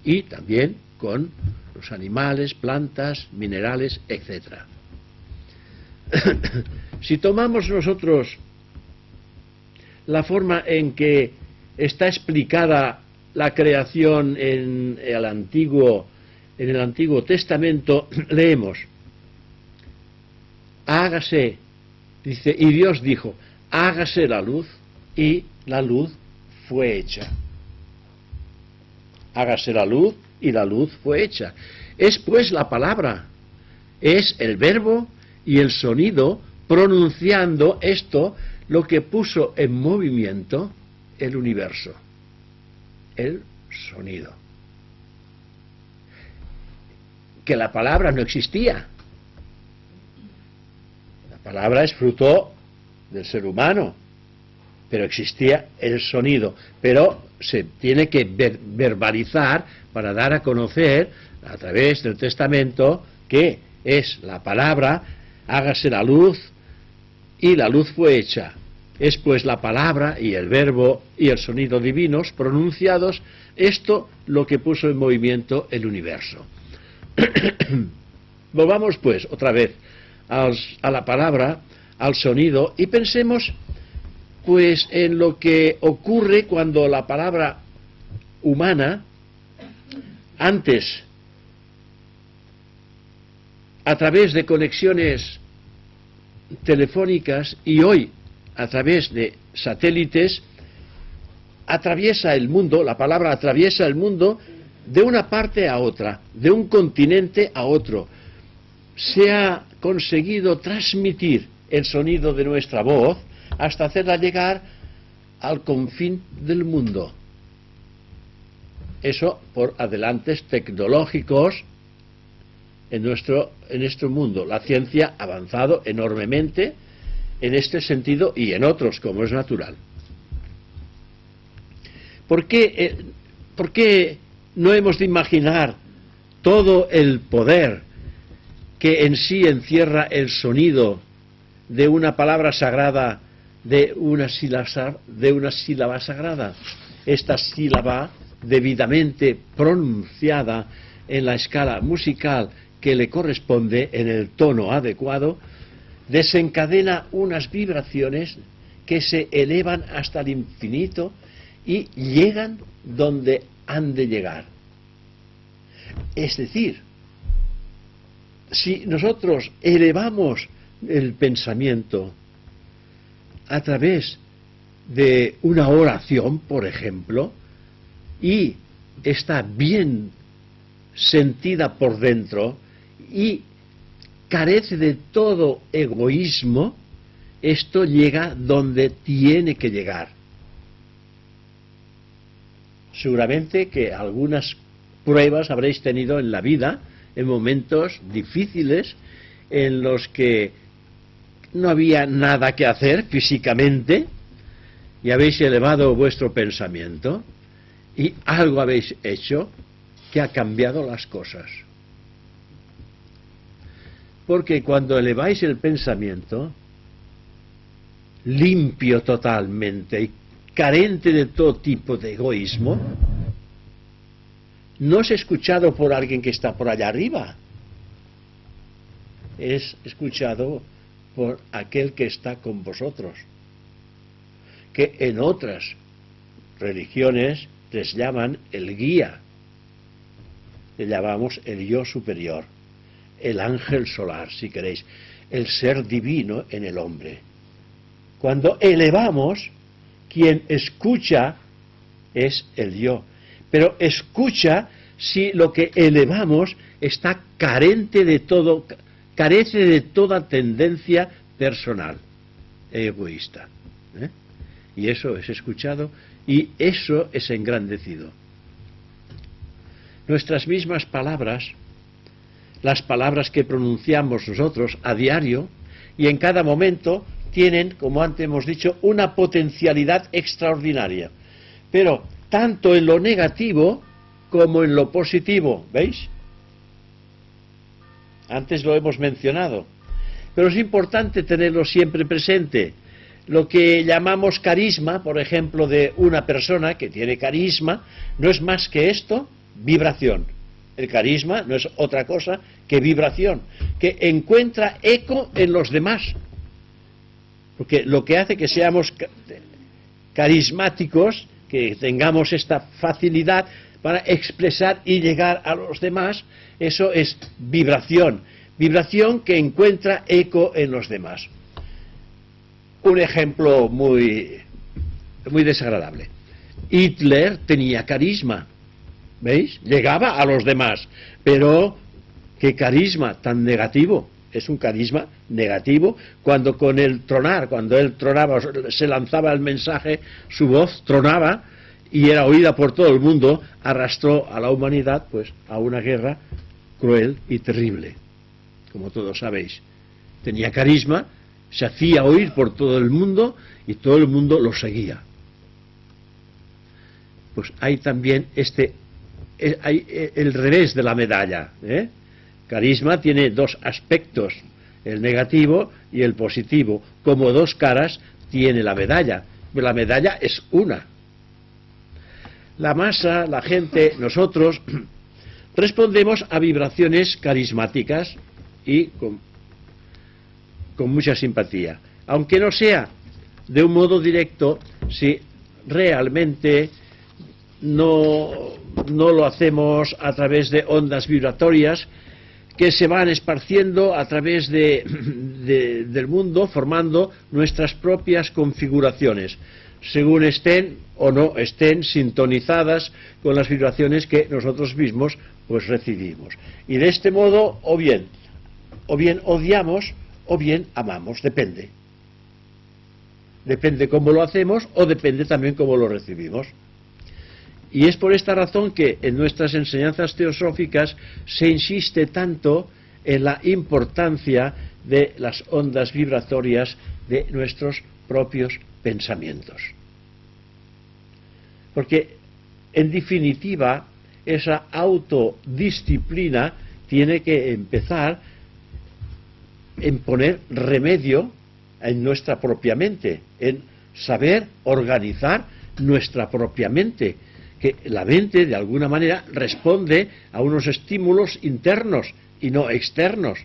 y también con los animales, plantas, minerales, etc. Si tomamos nosotros la forma en que está explicada la creación en el Antiguo Testamento, leemos: hágase, dice, y Dios dijo, hágase la luz, y la luz fue hecha. Hágase la luz, y la luz fue hecha. Es pues la palabra, es el verbo y el sonido pronunciando esto lo que puso en movimiento el universo, el sonido. Que la palabra no existía. La palabra es fruto del ser humano, pero existía el sonido. Pero se tiene que verbalizar para dar a conocer a través del Testamento que es la palabra, hágase la luz, y la luz fue hecha. Es pues la palabra y el verbo y el sonido divinos pronunciados, esto lo que puso en movimiento el universo. Volvamos pues otra vez a la palabra, al sonido, y pensemos pues en lo que ocurre cuando la palabra humana, antes a través de conexiones telefónicas y hoy a través de satélites, atraviesa el mundo, la palabra atraviesa el mundo de una parte a otra, de un continente a otro. Se ha conseguido transmitir el sonido de nuestra voz hasta hacerla llegar al confín del mundo. Eso por adelantes tecnológicos en nuestro mundo. La ciencia ha avanzado enormemente en este sentido y en otros, como es natural. ¿Por qué no hemos de imaginar todo el poder que en sí encierra el sonido de una palabra sagrada, de una sílaba sagrada? Esta sílaba debidamente pronunciada en la escala musical que le corresponde en el tono adecuado, desencadena unas vibraciones que se elevan hasta el infinito y llegan donde han de llegar. Es decir, si nosotros elevamos el pensamiento a través de una oración, por ejemplo, y está bien sentida por dentro y carece de todo egoísmo, esto llega donde tiene que llegar. Seguramente que algunas pruebas habréis tenido en la vida, en momentos difíciles, en los que no había nada que hacer físicamente, y habéis elevado vuestro pensamiento, y algo habéis hecho que ha cambiado las cosas. Porque cuando eleváis el pensamiento, limpio totalmente y carente de todo tipo de egoísmo, no es escuchado por alguien que está por allá arriba, es escuchado por aquel que está con vosotros, que en otras religiones les llaman el guía, le llamamos el yo superior, el ángel solar, si queréis, el ser divino en el hombre. Cuando elevamos, quien escucha es el yo, pero escucha si lo que elevamos está carece de toda tendencia personal, egoísta. Y eso es escuchado y eso es engrandecido. Nuestras mismas palabras, las palabras que pronunciamos nosotros a diario y en cada momento, tienen, como antes hemos dicho, una potencialidad extraordinaria. Pero tanto en lo negativo como en lo positivo, ¿veis? Antes lo hemos mencionado. Pero es importante tenerlo siempre presente. Lo que llamamos carisma, por ejemplo, de una persona que tiene carisma, no es más que esto, vibración. El carisma no es otra cosa que vibración, que encuentra eco en los demás. Porque lo que hace que seamos carismáticos, que tengamos esta facilidad para expresar y llegar a los demás, eso es vibración. Vibración que encuentra eco en los demás. Un ejemplo muy desagradable. Hitler tenía carisma, ¿veis? Llegaba a los demás, pero qué carisma tan negativo. Es un carisma negativo cuando con el tronar, cuando él tronaba, se lanzaba el mensaje, su voz tronaba y era oída por todo el mundo, arrastró a la humanidad pues a una guerra cruel y terrible, como todos sabéis. Tenía carisma, se hacía oír por todo el mundo y todo el mundo lo seguía. Pues hay también hay el revés de la medalla, ¿eh? Carisma tiene dos aspectos, el negativo y el positivo. Como dos caras tiene la medalla, pero la medalla es una. La masa, la gente, nosotros respondemos a vibraciones carismáticas y con mucha simpatía. Aunque no sea de un modo directo, si realmente no lo hacemos a través de ondas vibratorias que se van esparciendo a través del mundo, formando nuestras propias configuraciones, según estén o no estén sintonizadas con las vibraciones que nosotros mismos pues recibimos. Y de este modo, o bien odiamos o bien amamos, depende. Depende cómo lo hacemos o depende también cómo lo recibimos. Y es por esta razón que en nuestras enseñanzas teosóficas se insiste tanto en la importancia de las ondas vibratorias de nuestros propios pensamientos. Porque, en definitiva, esa autodisciplina tiene que empezar en poner remedio en nuestra propia mente, en saber organizar nuestra propia mente, que la mente de alguna manera responde a unos estímulos internos y no externos.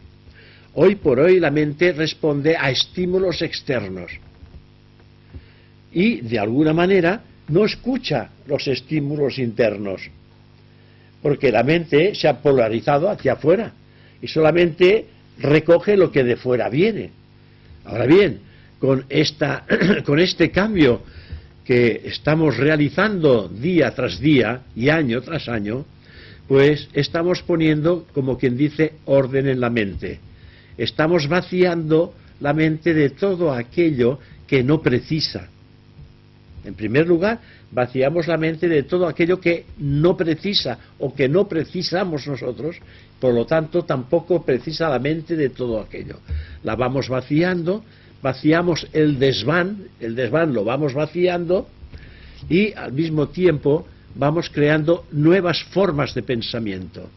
Hoy por hoy la mente responde a estímulos externos y de alguna manera no escucha los estímulos internos, porque la mente se ha polarizado hacia afuera y solamente recoge lo que de fuera viene. Ahora bien, con este cambio que estamos realizando día tras día y año tras año, pues estamos poniendo, como quien dice, orden en la mente. Estamos vaciando la mente de todo aquello que no precisa. En primer lugar, vaciamos la mente de todo aquello que no precisa o que no precisamos nosotros, por lo tanto tampoco precisa la mente de todo aquello. La vamos vaciando, vaciamos el desván lo vamos vaciando y al mismo tiempo vamos creando nuevas formas de pensamiento,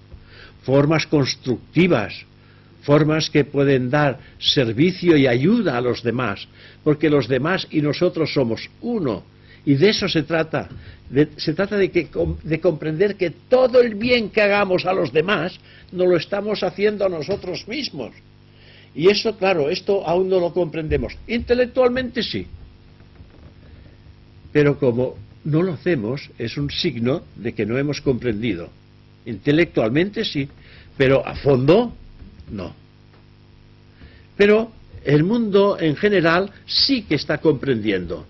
formas constructivas, formas que pueden dar servicio y ayuda a los demás, porque los demás y nosotros somos uno. Y de eso se trata. Se trata de comprender que todo el bien que hagamos a los demás no lo estamos haciendo a nosotros mismos. Y eso, claro, esto aún no lo comprendemos. Intelectualmente sí. Pero como no lo hacemos, es un signo de que no hemos comprendido. Intelectualmente sí, pero a fondo no. Pero el mundo en general sí que está comprendiendo.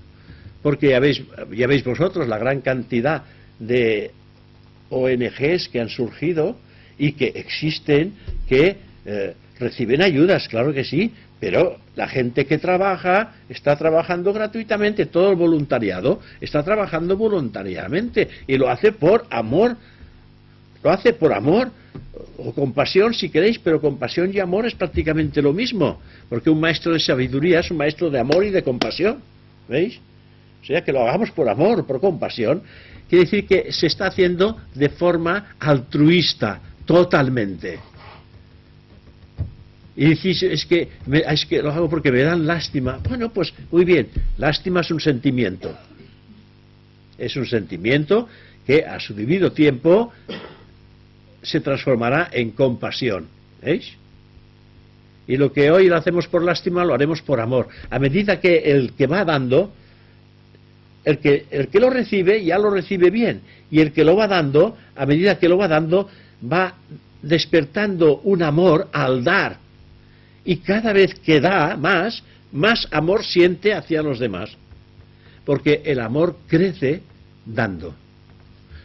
Porque ya veis vosotros la gran cantidad de ONGs que han surgido y que existen, que reciben ayudas, claro que sí, pero la gente que trabaja está trabajando gratuitamente, todo el voluntariado está trabajando voluntariamente y lo hace por amor, o con pasión si queréis, pero con pasión y amor es prácticamente lo mismo, porque un maestro de sabiduría es un maestro de amor y de compasión, ¿veis? O sea, que lo hagamos por amor, por compasión, quiere decir que se está haciendo de forma altruista, totalmente. Y decís, es que lo hago porque me dan lástima. Bueno, pues muy bien, lástima es un sentimiento. Es un sentimiento que a su debido tiempo se transformará en compasión. ¿Veis? Y lo que hoy lo hacemos por lástima, lo haremos por amor. A medida que el que va dando, el que lo recibe, ya lo recibe bien. Y el que lo va dando, a medida que lo va dando, va despertando un amor al dar. Y cada vez que da más amor siente hacia los demás. Porque el amor crece dando.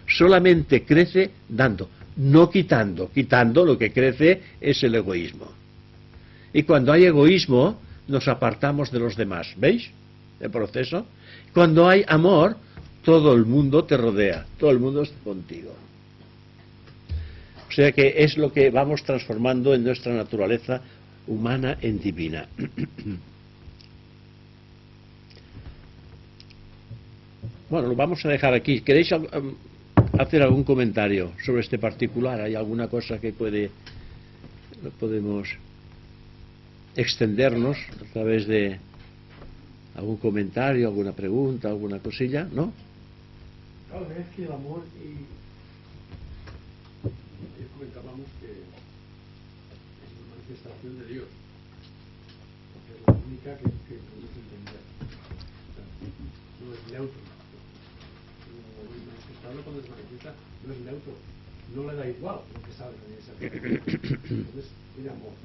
Solamente crece dando, no quitando. Quitando lo que crece es el egoísmo. Y cuando hay egoísmo, nos apartamos de los demás. ¿Veis el proceso? Cuando hay amor, todo el mundo te rodea, todo el mundo está contigo. O sea que es lo que vamos transformando en nuestra naturaleza humana en divina. Bueno, lo vamos a dejar aquí. ¿Queréis hacer algún comentario sobre este particular? ¿Hay alguna cosa que podemos extendernos a través de algún comentario, alguna pregunta, alguna cosilla? ¿No? Claro, es que el amor y comentábamos que es una manifestación de Dios, porque es la única que podemos entender. O sea, no es neutro. Manifestarlo cuando se manifiesta no es neutro, no le da igual lo que salga de esa cosa. Entonces tiene amor.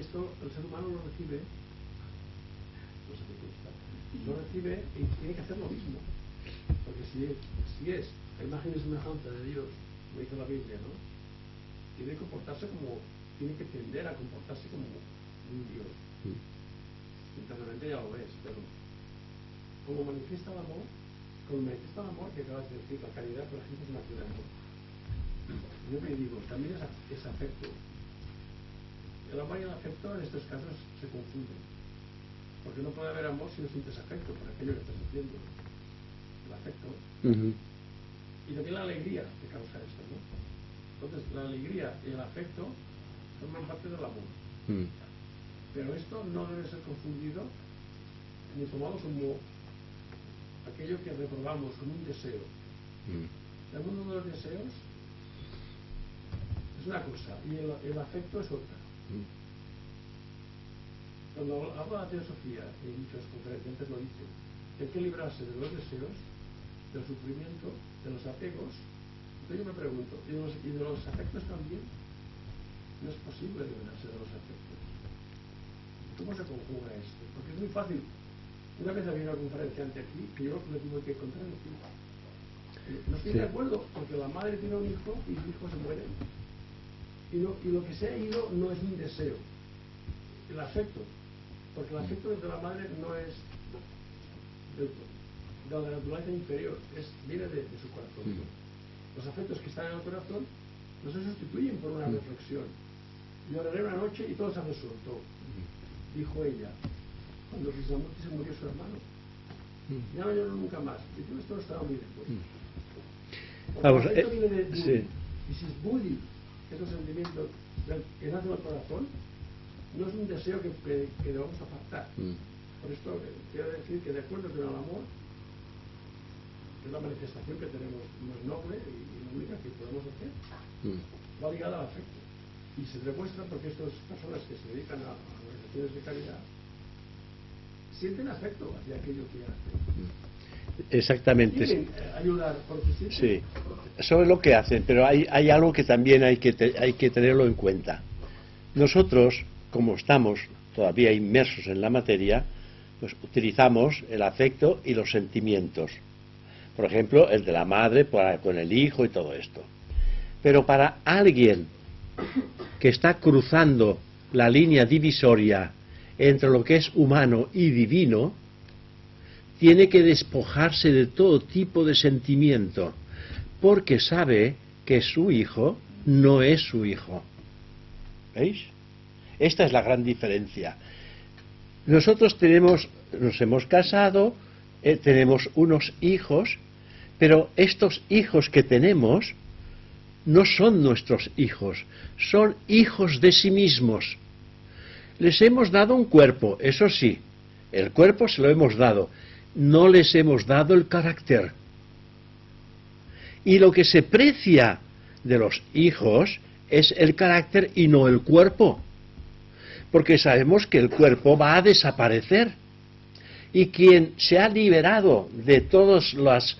Esto el ser humano lo recibe, no sé qué cuesta, lo recibe y tiene que hacer lo mismo, porque si es la imagen y semejanza de Dios, como dice la Biblia, ¿no? Tiene que comportarse como, tiene que tender a comportarse como un Dios. Internamente ya lo es, pero como manifiesta el amor, que acabas de decir, la caridad, por ejemplo, es una acción de amor. Yo me digo, también es afecto. El amor y el afecto en estos casos se confunden, porque no puede haber amor si no sientes afecto por aquello que estás haciendo, el afecto. Y también la alegría que causa esto, ¿no? Entonces la alegría y el afecto forman parte del amor. Pero esto no debe ser confundido ni tomado como aquello que reprobamos, como un deseo. El mundo de los deseos es una cosa y el afecto es otra. Cuando hablo de la teosofía, he dicho en conferencias, lo dice, que hay que librarse de los deseos, del sufrimiento, de los apegos. Entonces yo me pregunto, ¿y de los afectos también? No es posible librarse de los afectos. ¿Cómo se conjuga esto? Porque es muy fácil. Una vez había una conferenciante aquí que yo me tuve que contradecir. No estoy de acuerdo, porque la madre tiene un hijo y el hijo se muere. Y lo que se ha ido no es un deseo, el afecto, porque el afecto de la madre no es de la naturaleza inferior, viene de su corazón. Los afectos que están en el corazón no se sustituyen por una reflexión. Lloraré una noche y todo se ha resuelto, dijo ella, cuando Krishnamurti se murió su hermano. Ya no lloro nunca más. Y todo esto estaba muy después. Vamos, el afecto viene de sí. Y si es Buddhi, esos sentimientos que nacen del corazón, no es un deseo que debamos apartar. Por esto quiero decir que de acuerdo con el amor, que es la manifestación que tenemos más noble y la única que podemos hacer, va ligada al afecto. Y se demuestra porque estas personas que se dedican a organizaciones de caridad sienten afecto hacia aquello que hacen. Exactamente. Quieren ayudar porque sienten. Sí, eso es lo que hacen, pero hay algo que también hay que tenerlo en cuenta. Nosotros, como estamos todavía inmersos en la materia, pues utilizamos el afecto y los sentimientos. Por ejemplo, el de la madre con el hijo y todo esto. Pero para alguien que está cruzando la línea divisoria entre lo que es humano y divino, tiene que despojarse de todo tipo de sentimiento, porque sabe que su hijo no es su hijo. ¿Veis? Esta es la gran diferencia. Nosotros nos hemos casado, tenemos unos hijos, pero estos hijos que tenemos no son nuestros hijos, son hijos de sí mismos. Les hemos dado un cuerpo, eso sí, el cuerpo se lo hemos dado, no les hemos dado el carácter. Y lo que se precia de los hijos es el carácter y no el cuerpo. Porque sabemos que el cuerpo va a desaparecer. Y quien se ha liberado de todos los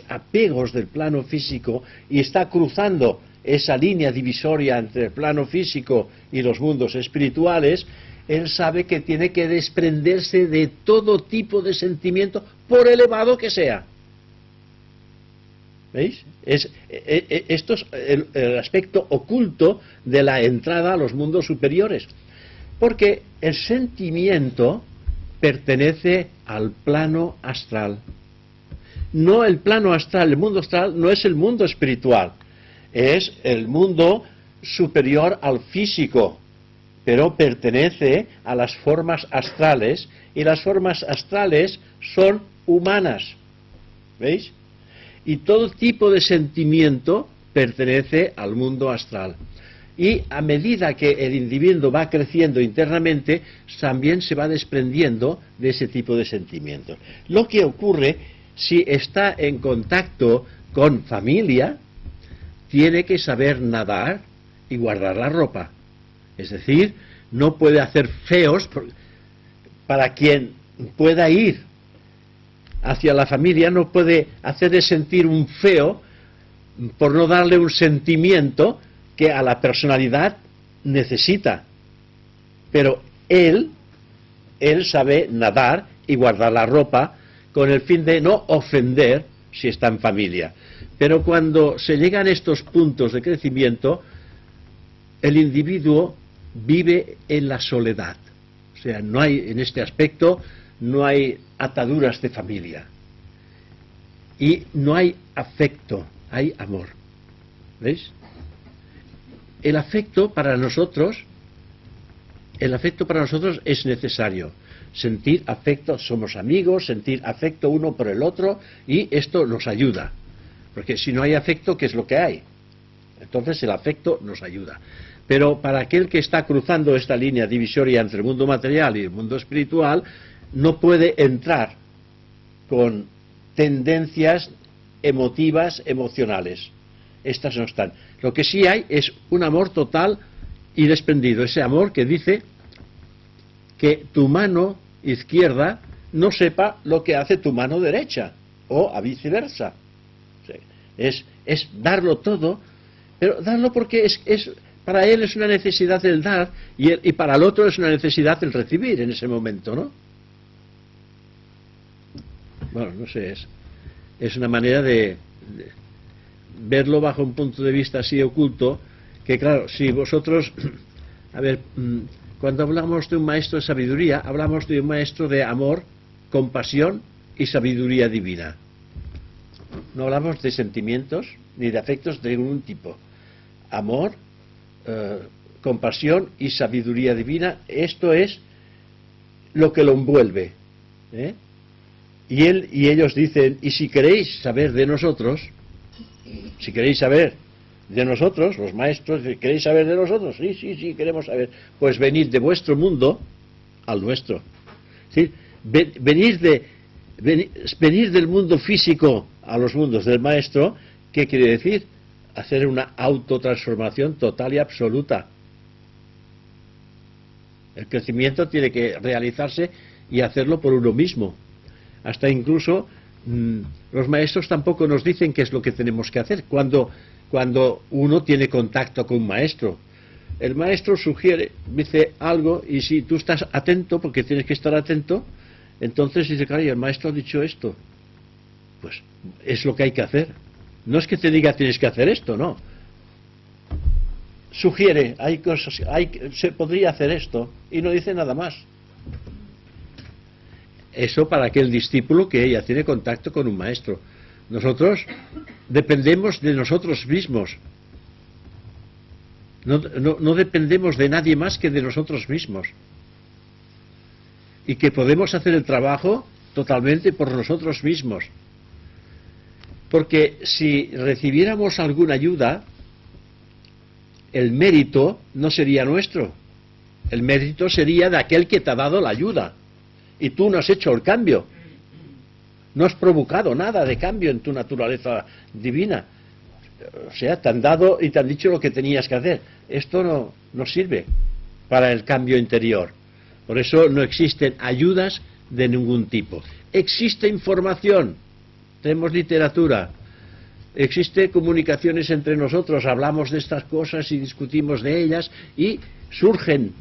apegos del plano físico y está cruzando esa línea divisoria entre el plano físico y los mundos espirituales, él sabe que tiene que desprenderse de todo tipo de sentimiento, por elevado que sea. ¿Veis? Esto es el aspecto oculto de la entrada a los mundos superiores. Porque el sentimiento pertenece al plano astral. No el plano astral, el mundo astral no es el mundo espiritual, es el mundo superior al físico, pero pertenece a las formas astrales, y las formas astrales son humanas. ¿Veis? Y todo tipo de sentimiento pertenece al mundo astral. Y a medida que el individuo va creciendo internamente, también se va desprendiendo de ese tipo de sentimientos. Lo que ocurre, si está en contacto con familia, tiene que saber nadar y guardar la ropa. Es decir, no puede hacer feos. Para quien pueda ir hacia la familia, no puede hacerle sentir un feo por no darle un sentimiento que a la personalidad necesita. Pero él sabe nadar y guardar la ropa con el fin de no ofender si está en familia. Pero cuando se llegan estos puntos de crecimiento, el individuo vive en la soledad. O sea, no hay, en este aspecto, no hay ataduras de familia. Y no hay afecto, hay amor. ¿Veis? El afecto para nosotros es necesario. Sentir afecto, somos amigos, sentir afecto uno por el otro, y esto nos ayuda. Porque si no hay afecto, ¿qué es lo que hay? Entonces el afecto nos ayuda. Pero para aquel que está cruzando esta línea divisoria entre el mundo material y el mundo espiritual, no puede entrar con tendencias emotivas, emocionales. Estas no están. Lo que sí hay es un amor total y desprendido. Ese amor que dice que tu mano izquierda no sepa lo que hace tu mano derecha, o a viceversa. Es darlo todo, pero darlo porque para él es una necesidad el dar, y para el otro es una necesidad el recibir en ese momento, ¿no? Bueno, no sé, es una manera de verlo bajo un punto de vista así oculto, que claro, si vosotros, a ver, cuando hablamos de un maestro de sabiduría, hablamos de un maestro de amor, compasión y sabiduría divina. No hablamos de sentimientos ni de afectos de ningún tipo. Amor, compasión y sabiduría divina, esto es lo que lo envuelve, ¿eh? Y ellos dicen, y si queréis saber de nosotros, los maestros, ¿queréis saber de nosotros? Sí, queremos saber. Pues venid de vuestro mundo al nuestro. ¿Sí? Venir del mundo físico a los mundos del maestro, ¿qué quiere decir? Hacer una autotransformación total y absoluta. El crecimiento tiene que realizarse y hacerlo por uno mismo. Hasta incluso los maestros tampoco nos dicen qué es lo que tenemos que hacer cuando uno tiene contacto con un maestro. El maestro sugiere, dice algo, y si tú estás atento, porque tienes que estar atento, entonces dice, claro, el maestro ha dicho esto. Pues es lo que hay que hacer. No es que te diga tienes que hacer esto, no. Sugiere, hay cosas, se podría hacer esto, y no dice nada más. Eso para aquel discípulo que ya tiene contacto con un maestro. Nosotros dependemos de nosotros mismos. No dependemos de nadie más que de nosotros mismos. Y que podemos hacer el trabajo totalmente por nosotros mismos. Porque si recibiéramos alguna ayuda, el mérito no sería nuestro. El mérito sería de aquel que te ha dado la ayuda. Y tú no has hecho el cambio. No has provocado nada de cambio en tu naturaleza divina. O sea, te han dado y te han dicho lo que tenías que hacer. Esto no sirve para el cambio interior. Por eso no existen ayudas de ningún tipo. Existe información, tenemos literatura, existe comunicaciones entre nosotros, hablamos de estas cosas y discutimos de ellas y surgen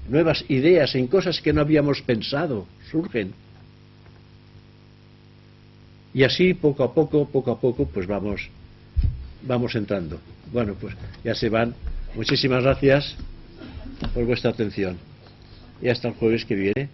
nuevas ideas en cosas que no habíamos pensado, surgen. Y así poco a poco, pues vamos entrando. Bueno, pues ya se van. Muchísimas gracias por vuestra atención. Y hasta el jueves que viene.